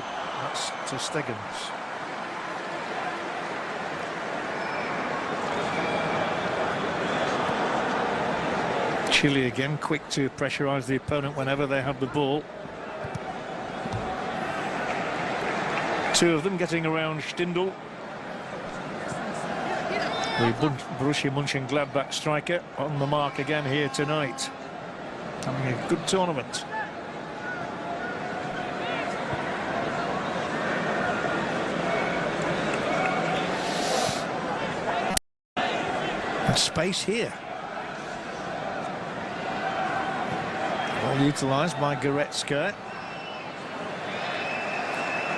That's to Stegens. Chile again quick to pressurise the opponent whenever they have the ball. Two of them getting around Stindl. The Borussia Mönchengladbach striker on the mark again here tonight. Having a good tournament. And space here. Well utilised by Goretzka.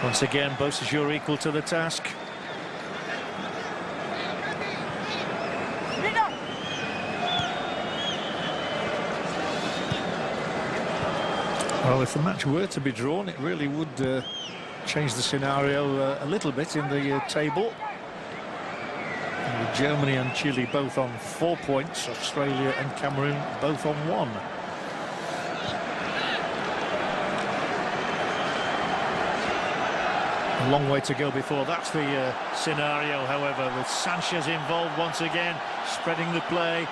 Once again, Beausejour equal to the task. Well, if the match were to be drawn, it really would change the scenario a little bit in the table. And with Germany and Chile both on 4 points, Australia and Cameroon both on 1. A long way to go before that's the scenario, however, with Sanchez involved once again, spreading the play.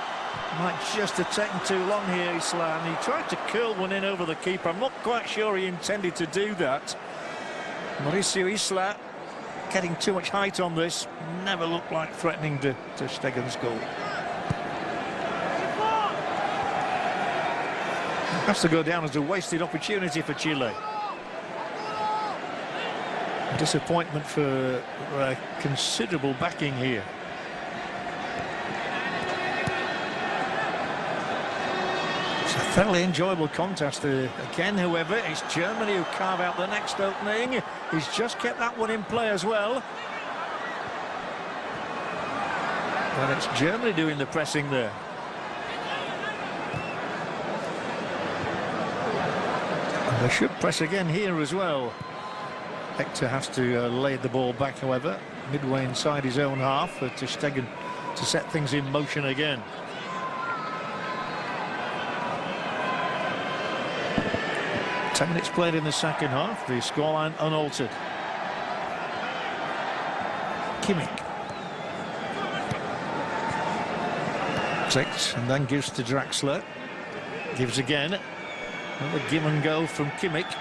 Might just have taken too long here, Isla, and he tried to curl one in over the keeper. I'm not quite sure he intended to do that. Mauricio Isla getting too much height on this, never looked like threatening to Stegens' goal. Has to go down as a wasted opportunity for Chile. Disappointment for considerable backing here. It's a fairly enjoyable contest again, however. It's Germany who carve out the next opening. He's just kept that one in play as well. And it's Germany doing the pressing there. And they should press again here as well. Hector has to lay the ball back, however, midway inside his own half for ter Stegen to set things in motion again. Ten minutes played in the second half, the scoreline unaltered. Kimmich. Takes and then gives to Draxler. Gives again. Another give and go from Kimmich.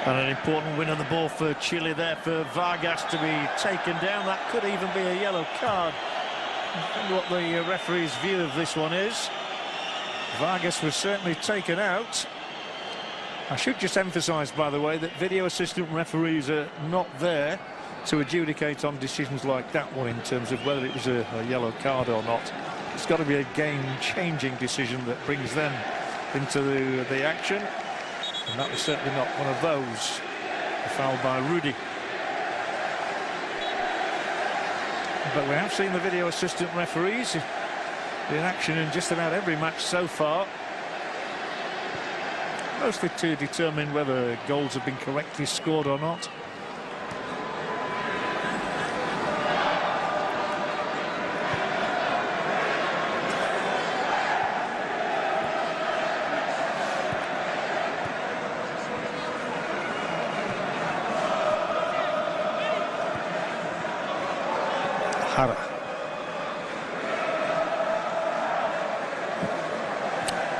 And an important win of the ball for Chile there for Vargas to be taken down. That could even be a yellow card. I wonder what the referee's view of this one is. Vargas was certainly taken out. I should just emphasise, by the way, that video assistant referees are not there to adjudicate on decisions like that one in terms of whether it was a yellow card or not. It's got to be a game-changing decision that brings them into the action, and that was certainly not one of those. A foul by Rudy. But we have seen the video assistant referees in action in just about every match so far, mostly to determine whether goals have been correctly scored or not. Hara.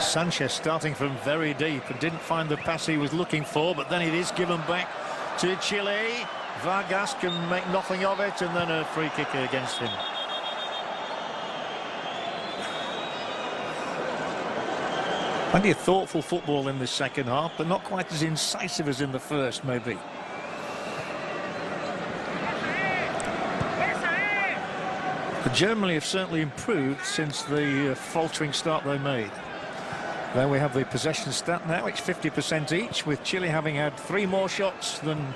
Sanchez starting from very deep and didn't find the pass he was looking for, but then it is given back to Chile. Vargas can make nothing of it, and then a free kick against him. Plenty of thoughtful football in this second half, but not quite as incisive as in the first, maybe. Germany have certainly improved since the faltering start they made. There we have the possession stat now. It's 50% each, with Chile having had 3 more shots than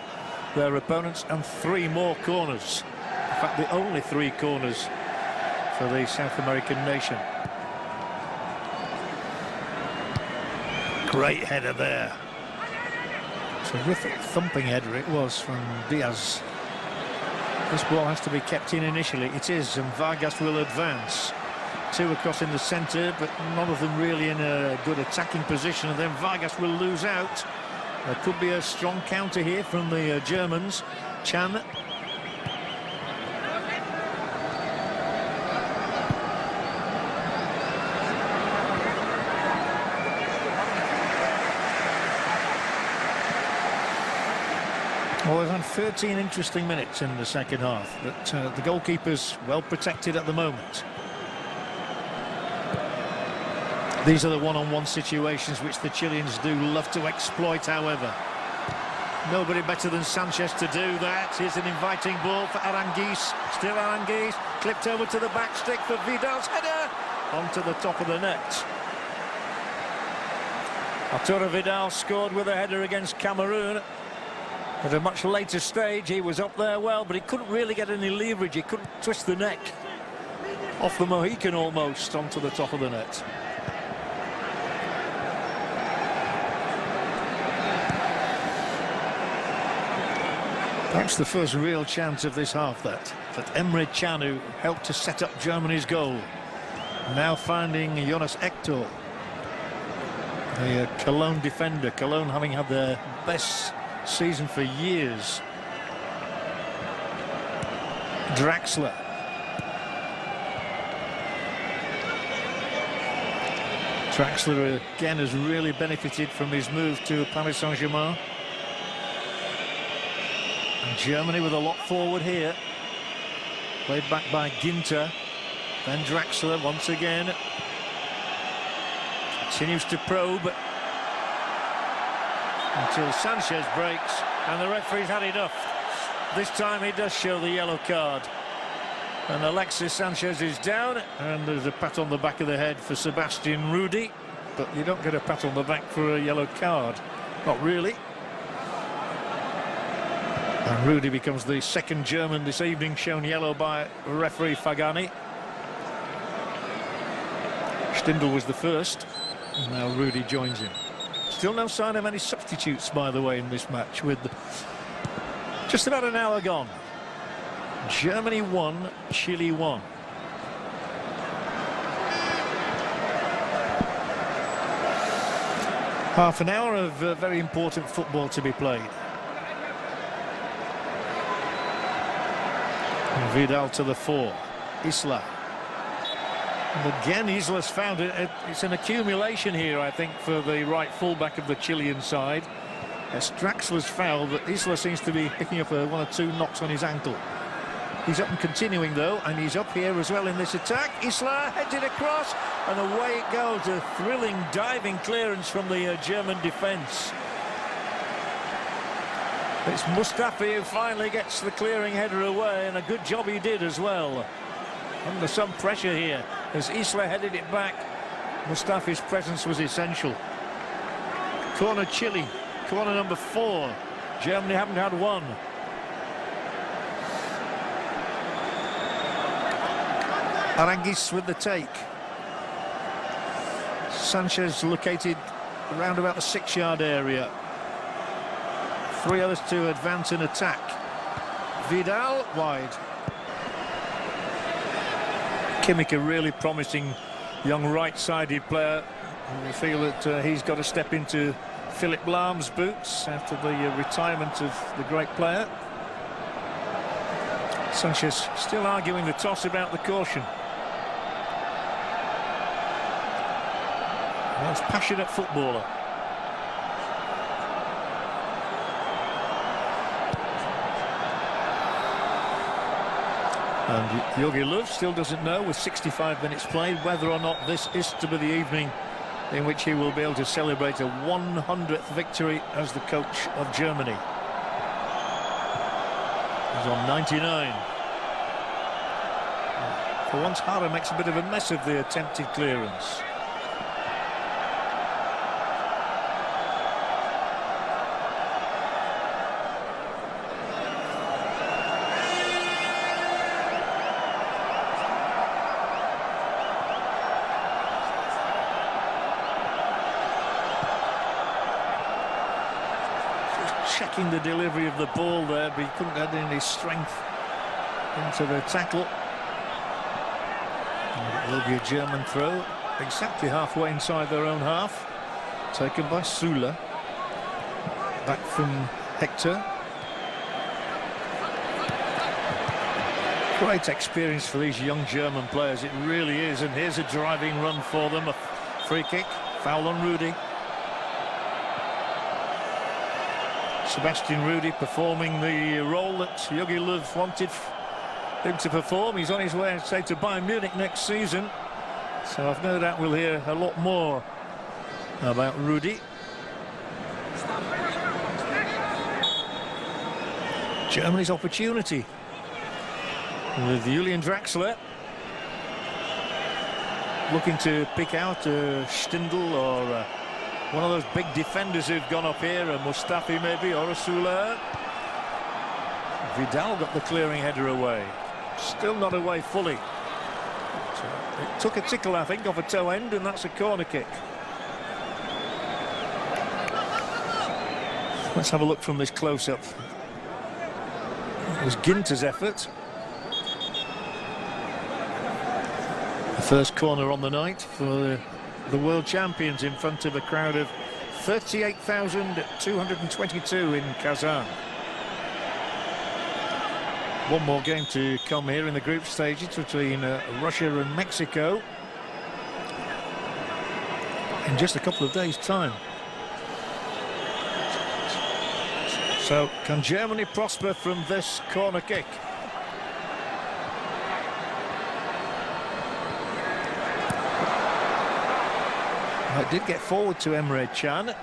their opponents and 3 more corners. In fact, the only 3 corners for the South American nation. Great header there. Terrific thumping header it was from Diaz. This ball has to be kept in initially. It is, and Vargas will advance. 2 across in the centre, but none of them really in a good attacking position, and then Vargas will lose out. There could be a strong counter here from the Germans. Chan. Well, we've had 13 interesting minutes in the second half, but the goalkeeper's well protected at the moment. These are the one-on-one situations which the Chileans do love to exploit, however. Nobody better than Sanchez to do that. Here's an inviting ball for Aranguiz. Still Aranguiz, clipped over to the back stick for Vidal's header. Onto the top of the net. Arturo Vidal scored with a header against Cameroon. At a much later stage, he was up there well, but he couldn't really get any leverage. He couldn't twist the neck. Off the Mohican almost, onto the top of the net. Perhaps the first real chance of this half, that Emre Can, who helped to set up Germany's goal. Now finding Jonas Hector, the Cologne defender. Cologne having had their best season for years. Draxler. Draxler again has really benefited from his move to Paris Saint-Germain. And Germany with a lot forward here. Played back by Ginter. Then Draxler once again. Continues to probe until Sanchez breaks, and the referee's had enough. This time he does show the yellow card, and Alexis Sanchez is down, and there's a pat on the back of the head for Sebastian Rudy, but you don't get a pat on the back for a yellow card, not really. And Rudy becomes the second German this evening shown yellow by referee Fagani. Stindl was the first, and now Rudy joins him. Still no sign of any substitutes, by the way, in this match, with just about an hour gone. Germany 1, Chile 1. Half an hour of very important football to be played. And Vidal to the fore. Isla. And again, Isla's found it. It's an accumulation here, I think, for the right fullback of the Chilean side. It's Draxler's foul, but Isla seems to be picking up 1 or 2 knocks on his ankle. He's up and continuing, though, and he's up here as well in this attack. Isla heads it across, and away it goes. A thrilling diving clearance from the German defence. It's Mustafi who finally gets the clearing header away, and a good job he did as well. Under some pressure here as Isla headed it back. Mustafi's presence was essential. Corner Chile, corner number 4. Germany haven't had one. Aranguiz with the take. Sanchez located around about the 6-yard area. 3 others to advance and attack. Vidal wide. Kimmich, a really promising young right-sided player. We feel that he's got to step into Philip Lahm's boots after the retirement of the great player. Sanchez still arguing the toss about the caution. That's passionate footballer. And Jogi Löw still doesn't know, with 65 minutes played, whether or not this is to be the evening in which he will be able to celebrate a 100th victory as the coach of Germany. He's on 99. For once, Hara makes a bit of a mess of the attempted clearance. Checking the delivery of the ball there, but he couldn't add any strength into the tackle. And it will be a German throw, exactly halfway inside their own half. Taken by Süle. Back from Hector. Great experience for these young German players, it really is. And here's a driving run for them, a free kick, foul on Rudy. Sebastian Rudy performing the role that Jogi Löw wanted him to perform. He's on his way, say, to Bayern Munich next season. So I've no doubt we'll hear a lot more about Rudy. Germany's opportunity with Julian Draxler looking to pick out Stindl or one of those big defenders who've gone up here, a Mustafi maybe, or a Süle. Vidal got the clearing header away. Still not away fully. So it took a tickle, I think, off a toe end, and that's a corner kick. Let's have a look from this close-up. It was Ginter's effort. The first corner on the night for the world champions in front of a crowd of 38,222 in Kazan. One more game to come here in the group stages between Russia and Mexico in just a couple of days' time. So, can Germany prosper from this corner kick? It did get forward to Emre Can.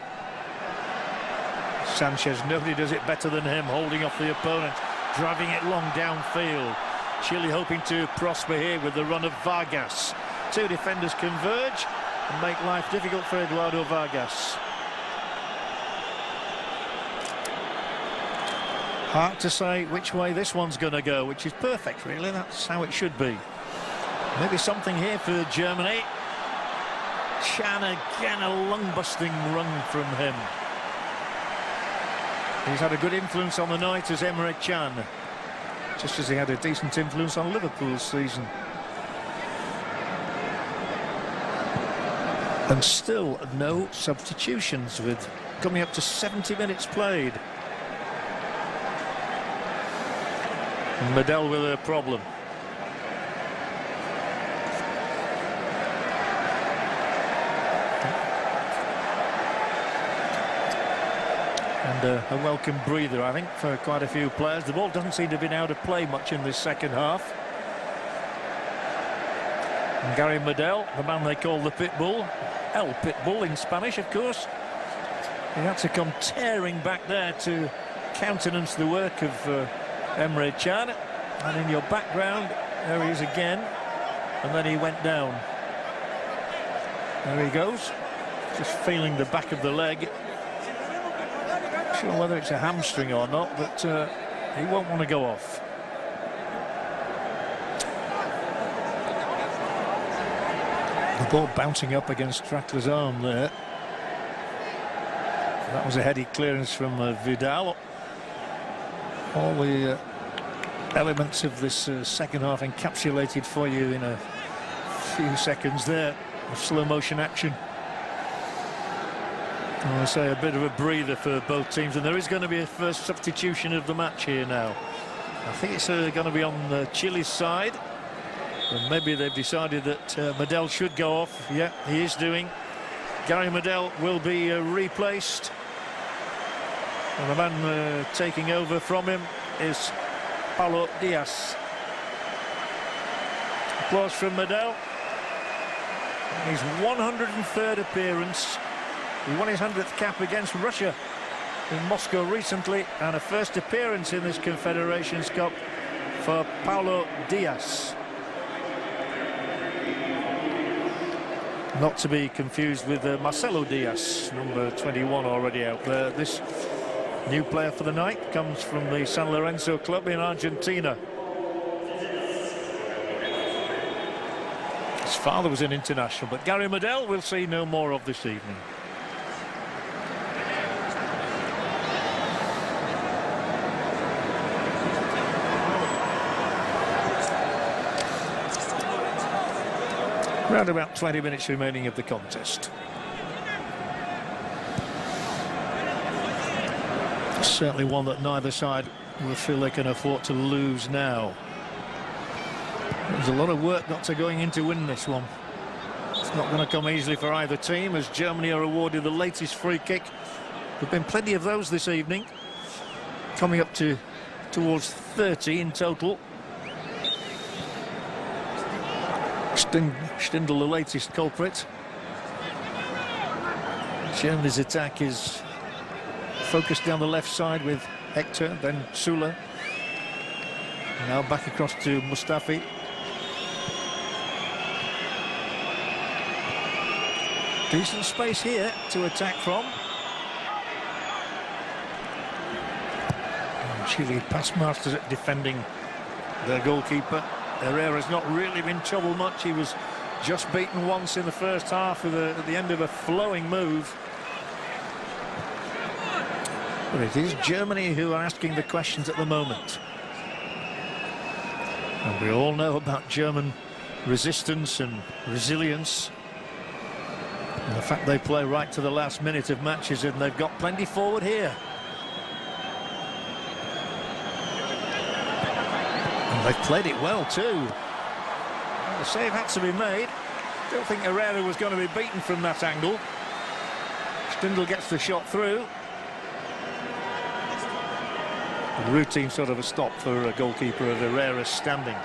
Sanchez, nobody does it better than him, holding off the opponent, driving it long downfield. Chile hoping to prosper here with the run of Vargas. 2 defenders converge and make life difficult for Eduardo Vargas. Hard to say which way this one's going to go, which is perfect, really. That's how it should be. Maybe something here for Germany. Can again, a lung-busting run from him. He's had a good influence on the night as Emre Can, just as he had a decent influence on Liverpool's season. And still no substitutions, with coming up to 70 minutes played. Medel with a problem. And a welcome breather, I think, for quite a few players. The ball doesn't seem to have been out of play much in this second half. And Gary Medel, the man they call the Pitbull, El Pitbull in Spanish, of course. He had to come tearing back there to countenance the work of Emre Can. And in your background, there he is again. And then he went down. There he goes. Just feeling the back of the leg. Not sure whether it's a hamstring or not, but he won't want to go off. The ball bouncing up against Strackler's arm there. That was a heady clearance from Vidal. All the elements of this second half encapsulated for you in a few seconds there of slow motion action. I say a bit of a breather for both teams, and there is going to be a first substitution of the match here now. I think it's going to be on Chile's side, and maybe they've decided that Medel should go off. Yeah, he is doing. Gary Medel will be replaced, and the man taking over from him is Paulo Diaz. Applause from Medel. His 103rd appearance. He won his 100th cap against Russia in Moscow recently, and a first appearance in this Confederations Cup for Paulo Diaz. Not to be confused with Marcelo Diaz, number 21, already out there. This new player for the night comes from the San Lorenzo club in Argentina. His father was an international, but Gary Medel we'll see no more of this evening. Around about 20 minutes remaining of the contest. Certainly one that neither side will feel they can afford to lose now. There's a lot of work got to going into win this one. It's not going to come easily for either team, as Germany are awarded the latest free kick. There have been plenty of those this evening, coming up towards 30 in total. Stindl, the latest culprit. Germany's attack is focused down the left side with Hector, then Sula. Now back across to Mustafi. Decent space here to attack from. And Chile pass masters at defending their goalkeeper. Herrera's not really been troubled much. He was just beaten once in the first half at the end of a flowing move. But it is Germany who are asking the questions at the moment. And we all know about German resistance and resilience. And the fact they play right to the last minute of matches, and they've got plenty forward here. They've played it well too. The save had to be made. Don't think Herrera was going to be beaten from that angle. Stindl gets the shot through. A routine sort of a stop for a goalkeeper of Herrera's standing.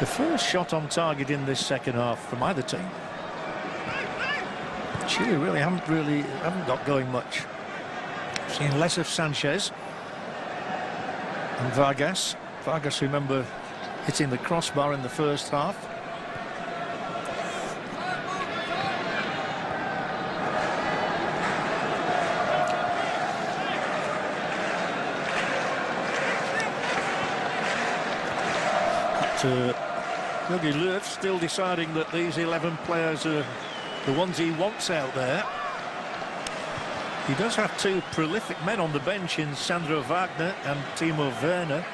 The first shot on target in this second half from either team. Chile really haven't got going much. Seen less of Sanchez and Vargas. Vargas, remember, hitting the crossbar in the first half. But Jogi Löw still deciding that these 11 players are the ones he wants out there. He does have two prolific men on the bench in Sandro Wagner and Timo Werner.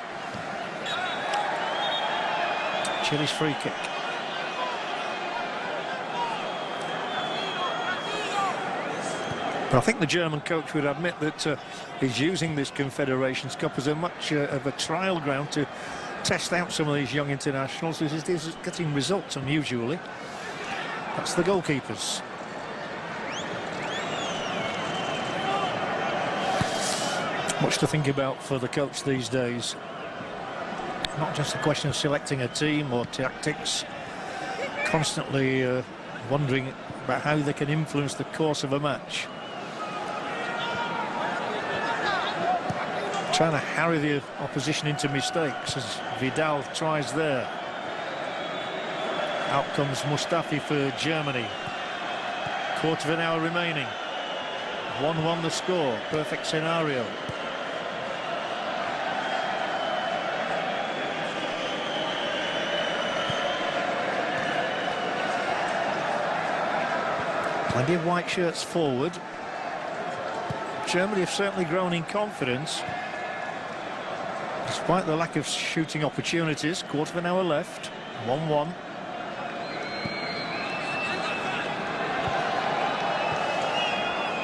Chile's free kick. But I think the German coach would admit that he's using this Confederations Cup as a much of a trial ground to test out some of these young internationals. He's getting results unusually. That's the goalkeepers. Much to think about for the coach these days. Not just a question of selecting a team or tactics. Constantly wondering about how they can influence the course of a match. Trying to harry the opposition into mistakes as Vidal tries there. Out comes Mustafi for Germany. Quarter of an hour remaining. 1-1 the score. Perfect scenario. Plenty of white shirts forward. Germany have certainly grown in confidence, despite the lack of shooting opportunities. Quarter of an hour left. 1-1.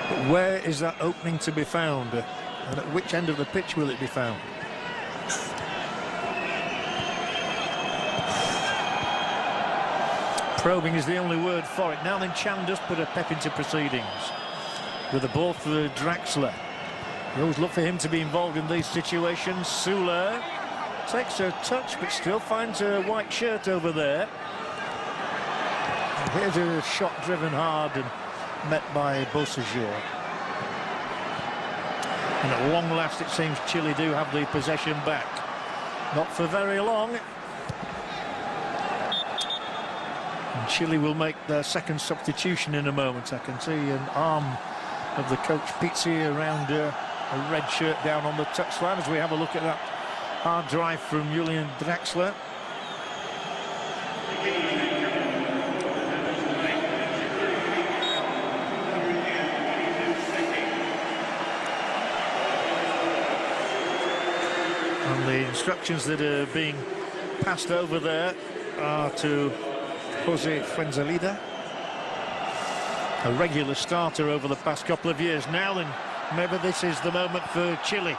But where is that opening to be found? And at which end of the pitch will it be found? Probing is the only word for it. Now then, Chan does put a pep into proceedings with the ball for Draxler. You always look for him to be involved in these situations. Sula takes a touch but still finds a white shirt over there. And here's a shot driven hard and met by Beausejour. And at long last it seems Chile do have the possession back. Not for very long. And Chile will make their second substitution in a moment. I can see an arm of the coach Pizzi around a red shirt down on the touchline as we have a look at that hard drive from Julian Draxler. And the instructions that are being passed over there are to Jose Fuenzalida, a regular starter over the past couple of years. Now then, maybe this is the moment for Chile.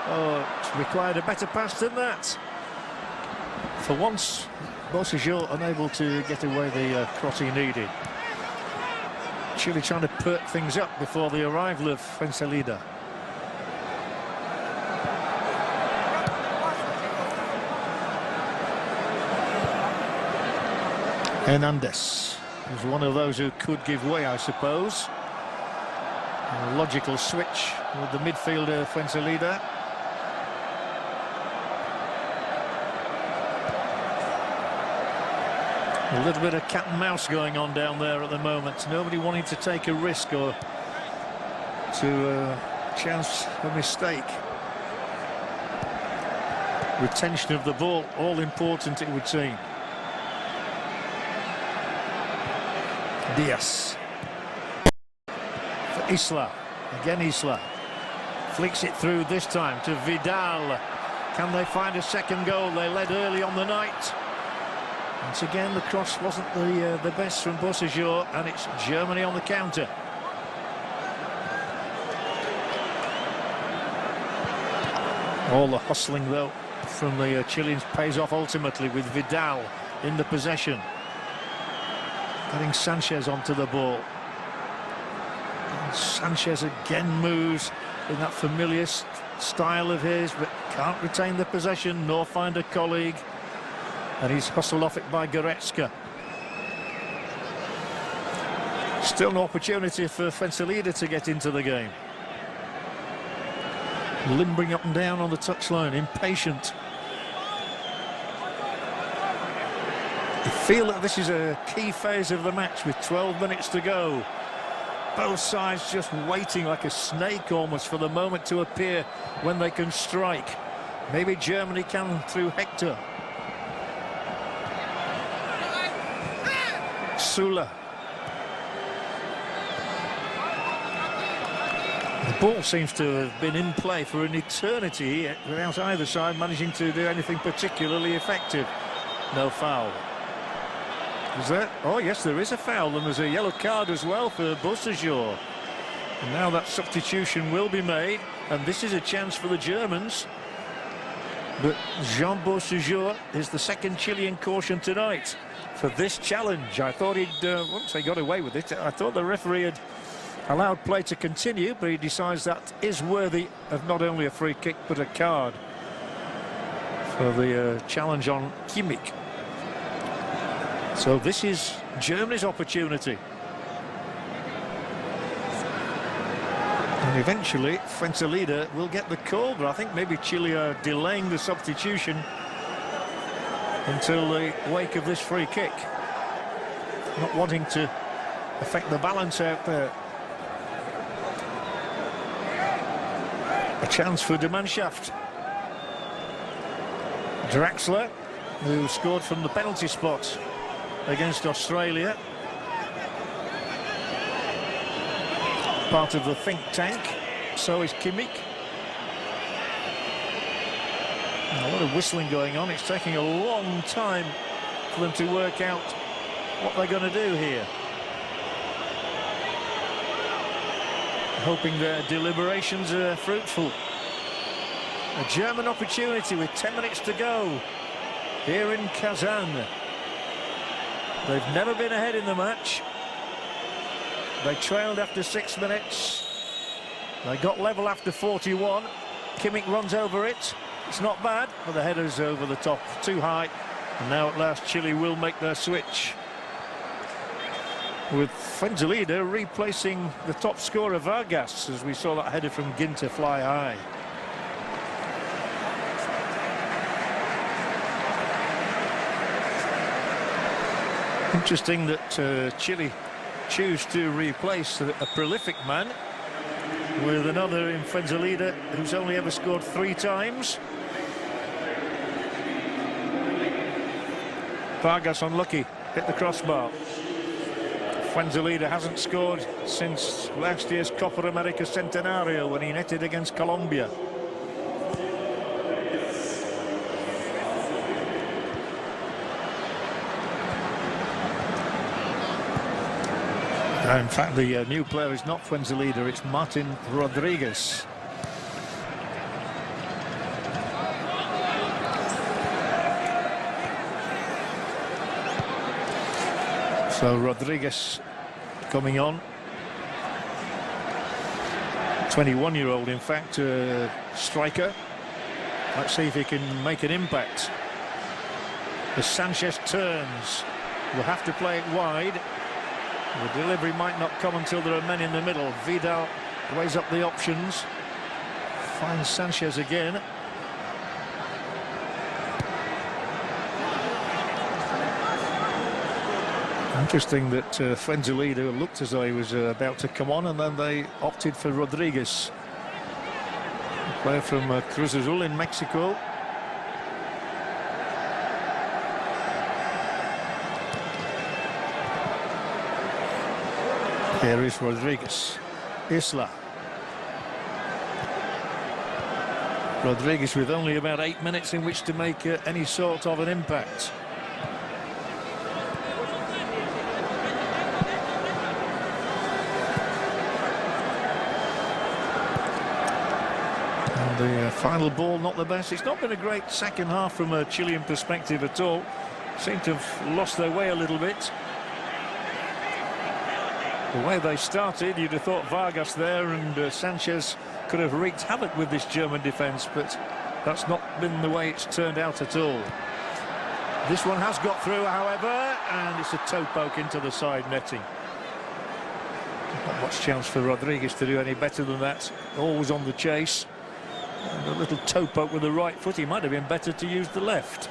Oh, it's required a better pass than that. For once, Beausejour unable to get away the cross he needed. Chile trying to perk things up before the arrival of Fuenzalida. Hernandez was one of those who could give way, I suppose. A logical switch with the midfielder Fuenzalida. A little bit of cat and mouse going on down there at the moment. Nobody wanting to take a risk or to chance a mistake. Retention of the ball, all important it would seem. Diaz for Isla. Again Isla flicks it through this time to Vidal. Can they find a second goal? They led early on the night. Once again the cross wasn't the best from Beausejour, and it's Germany on the counter. All the hustling though from the Chileans pays off ultimately with Vidal in the possession. Getting Sanchez onto the ball. And Sanchez again moves in that familiar style of his, but can't retain the possession nor find a colleague. And he's hustled off it by Goretzka. Still an opportunity for Fuenzalida to get into the game. Limbering up and down on the touchline, impatient. I feel that this is a key phase of the match with 12 minutes to go. Both sides just waiting like a snake almost for the moment to appear when they can strike. Maybe Germany can through Hector. Sula. The ball seems to have been in play for an eternity without either side managing to do anything particularly effective. No foul. Is there? Oh yes, there is a foul, and there's a yellow card as well for Beausejour. And now that substitution will be made, and this is a chance for the Germans. But Jean Beausejour is the second Chilean caution tonight for this challenge. I thought he'd, once they got away with it, I thought the referee had allowed play to continue, but he decides that is worthy of not only a free kick, but a card for the challenge on Kimmich. So this is Germany's opportunity. And eventually, Fuenzalida will get the call, but I think maybe Chile are delaying the substitution until the wake of this free kick. Not wanting to affect the balance out there. A chance for De Manschaft. Draxler, who scored from the penalty spot against Australia. Part of the think tank. So is Kimmich. A lot of whistling going on. It's taking a long time for them to work out what they're going to do here. Hoping their deliberations are fruitful. A German opportunity with 10 minutes to go here in Kazan. They've never been ahead in the match. They trailed after 6 minutes. They got level after 41. Kimmich runs over it. It's not bad, but the header's over the top, too high. And now at last Chile will make their switch, with Fuenzalida replacing the top scorer Vargas, as we saw that header from Ginter fly high. Interesting that Chile choose to replace a prolific man with another in Fuenzalida who's only ever scored 3 times. Vargas unlucky, hit the crossbar. Fuenzalida hasn't scored since last year's Copa America Centenario when he netted against Colombia. In fact, the new player is not Fuenzalida, it's Martin Rodriguez. So Rodriguez coming on. 21-year-old, in fact, striker. Let's see if he can make an impact. As Sanchez turns, will have to play it wide. The delivery might not come until there are men in the middle. Vidal weighs up the options. Finds Sanchez again. Interesting that Fuenzalida looked as though he was about to come on, and then they opted for Rodriguez, a player from Cruz Azul in Mexico. Here is Rodriguez. Isla. Rodriguez with only about 8 minutes in which to make any sort of an impact. And the final ball not the best. It's not been a great second half from a Chilean perspective at all. Seem to have lost their way a little bit. The way they started, you'd have thought Vargas there and Sanchez could have wreaked havoc with this German defence, but that's not been the way it's turned out at all. This one has got through, however, and it's a toe poke into the side netting. Not much chance for Rodriguez to do any better than that. Always on the chase. And a little toe poke with the right foot. He might have been better to use the left.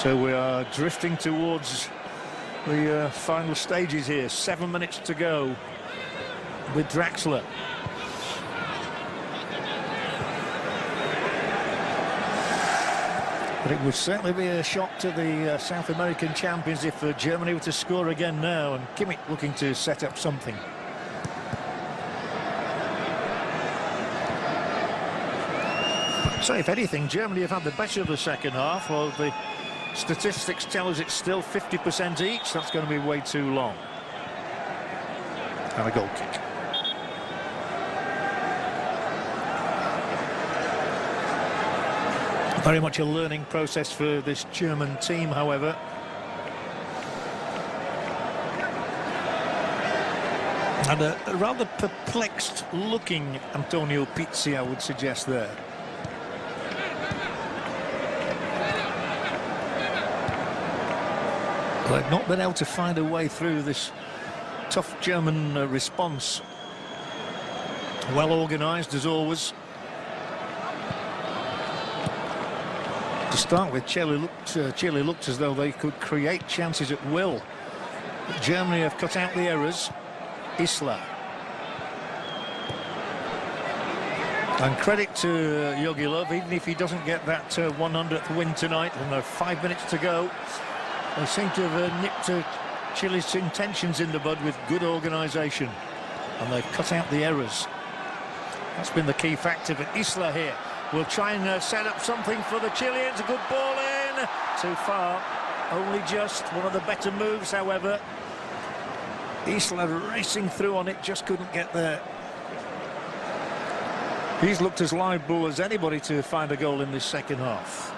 So we are drifting towards the final stages here. 7 minutes to go with Draxler. But it would certainly be a shock to the South American champions if Germany were to score again now, and Kimmich looking to set up something. So if anything, Germany have had the better of the second half, while the statistics tell us it's still 50% each. That's going to be way too long. And a goal kick. Very much a learning process for this German team, however. And a rather perplexed looking Antonio Pizzi, I would suggest there. They've not been able to find a way through this tough German response. Well organised as always. To start with, Chile looked as though they could create chances at will. But Germany have cut out the errors. Isla. And credit to Jogi Löw, even if he doesn't get that 100th win tonight, and there are 5 minutes to go, they seem to have nipped Chile's intentions in the bud with good organisation, and they've cut out the errors. That's been the key factor. But Isla here will try and set up something for the Chileans. A good ball in. Too far. Only just. One of the better moves, however. Isla racing through on it, just couldn't get there. He's looked as liable as anybody to find a goal in this second half.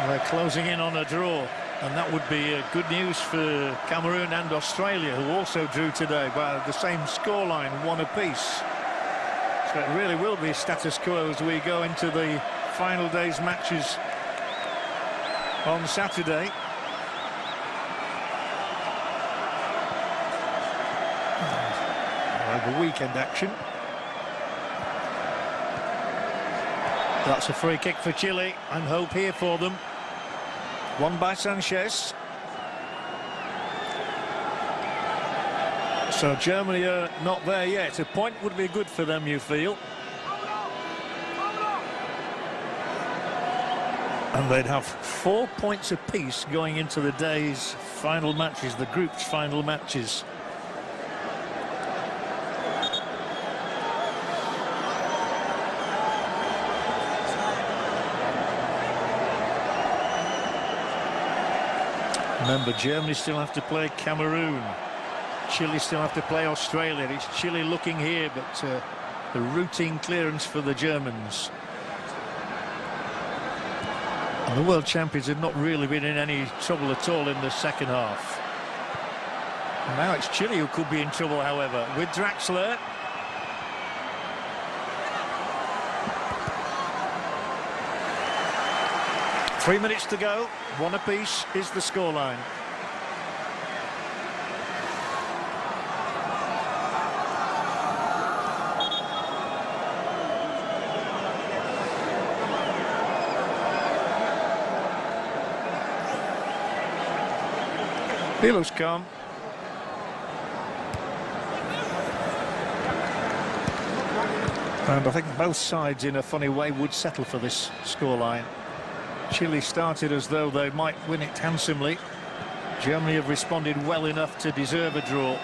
They're closing in on a draw, and that would be good news for Cameroon and Australia, who also drew today by the same scoreline, 1 apiece. So it really will be status quo as we go into the final day's matches on Saturday. The weekend action. That's a free kick for Chile, and hope here for them. Won by Sanchez. So Germany are not there yet. A point would be good for them, you feel. And they'd have 4 points apiece going into the day's final matches, the group's final matches. Remember, Germany still have to play Cameroon. Chile still have to play Australia. It's Chile looking here, but the routine clearance for the Germans. And the world champions have not really been in any trouble at all in the second half. And now it's Chile who could be in trouble, however, with Draxler. Three minutes to go. 1 apiece is the scoreline. He looks calm. And I think both sides, in a funny way, would settle for this scoreline. Chile started as though they might win it handsomely. Germany have responded well enough to deserve a draw.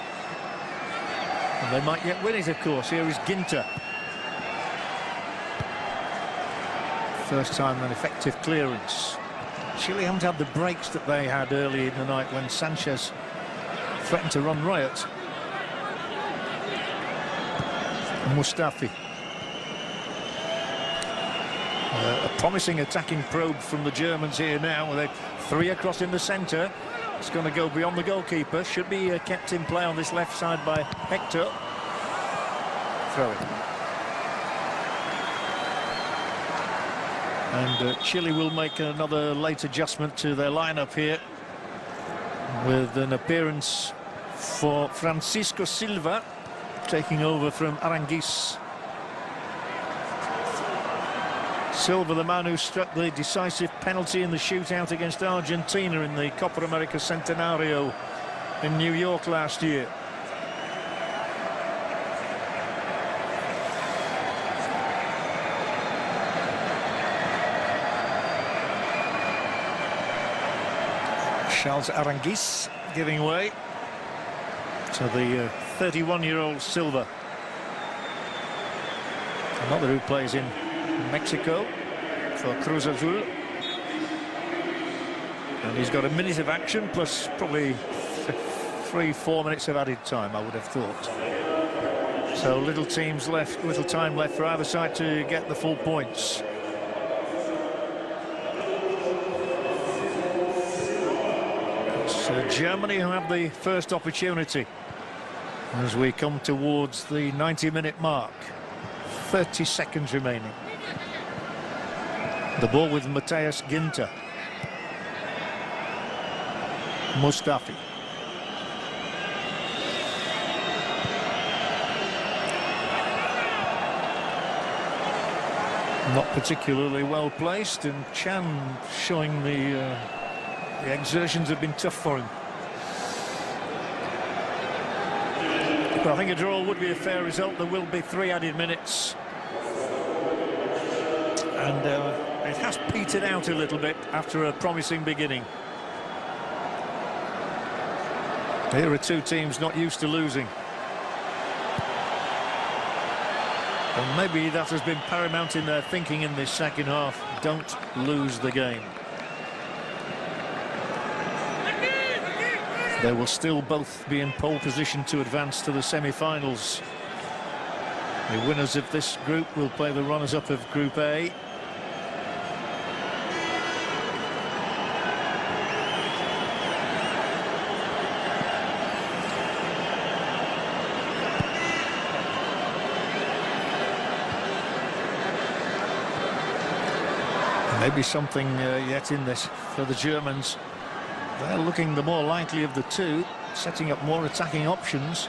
And they might yet win it, of course. Here is Ginter. First time an effective clearance. Chile haven't had the breaks that they had early in the night when Sanchez threatened to run riot. Mustafi. A promising attacking probe from the Germans here now. They've 3 across in the centre. It's going to go beyond the goalkeeper. Should be kept in play on this left side by Hector. Throw it. And Chile will make another late adjustment to their lineup here, with an appearance for Francisco Silva taking over from Aranguiz. Silva, the man who struck the decisive penalty in the shootout against Argentina in the Copa America Centenario in New York last year. Charles Aranguiz giving way to the 31-year-old Silva. Another who plays in Mexico for Cruz Azul. And he's got a minute of action plus probably 3-4 minutes of added time, I would have thought. So little time left for either side to get the full points. It's Germany who have the first opportunity. as we come towards the 90-minute mark. 30 seconds remaining. The ball with Matthias Ginter. Mustafi. Not particularly well placed, and Chan showing the exertions have been tough for him. But I think a draw would be a fair result. There will be 3 added minutes. And it has petered out a little bit after a promising beginning. Here are 2 teams not used to losing. And maybe that has been paramount in their thinking in this second half. Don't lose the game. They will still both be in pole position to advance to the semi-finals. The winners of this group will play the runners-up of Group A. Maybe something yet in this for the Germans. They're looking the more likely of the 2, setting up more attacking options.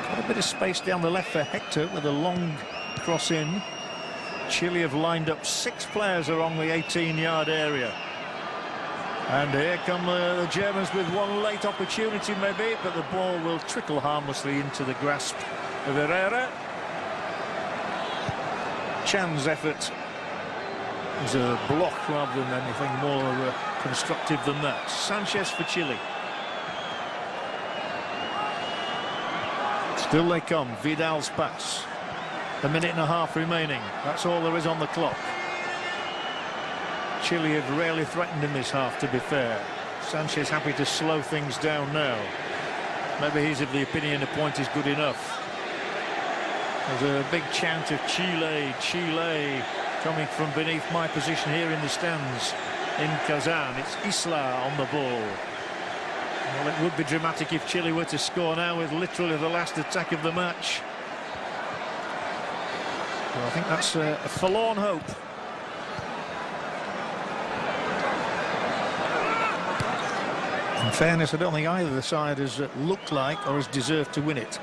Got a bit of space down the left for Hector with a long cross in. Chile have lined up 6 players along the 18-yard area. And here come the Germans with one late opportunity maybe, but the ball will trickle harmlessly into the grasp of Herrera. Chan's effort was a block rather than anything more constructive than that. Sanchez for Chile. Still they come. Vidal's pass. A minute and a half remaining. That's all there is on the clock. Chile have rarely threatened in this half, to be fair. Sanchez happy to slow things down now. Maybe he's of the opinion a point is good enough. There's a big chant of Chile, Chile, coming from beneath my position here in the stands in Kazan. It's Isla on the ball. Well, it would be dramatic if Chile were to score now with literally the last attack of the match. Well, I think that's a forlorn hope. In fairness, I don't think either side has looked like or has deserved to win it.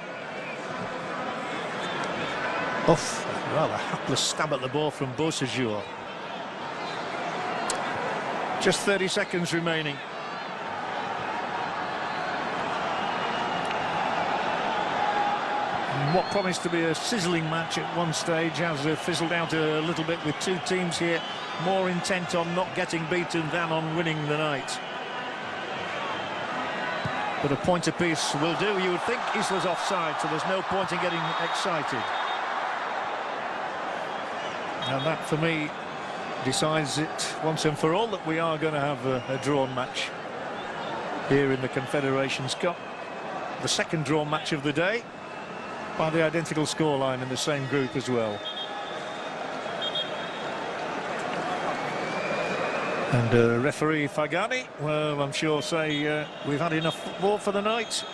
Off. Well, a hapless stab at the ball from Beausejour. Just 30 seconds remaining. And what promised to be a sizzling match at one stage has fizzled out a little bit, with 2 teams here more intent on not getting beaten than on winning the night. But a point apiece will do. You would think Isla's offside, so there's no point in getting excited. And that, for me, decides it once and for all that we are going to have a drawn match here in the Confederations Cup. The second drawn match of the day, by the identical scoreline in the same group as well. And referee Fagani, well, I'm sure say we've had enough football for the night.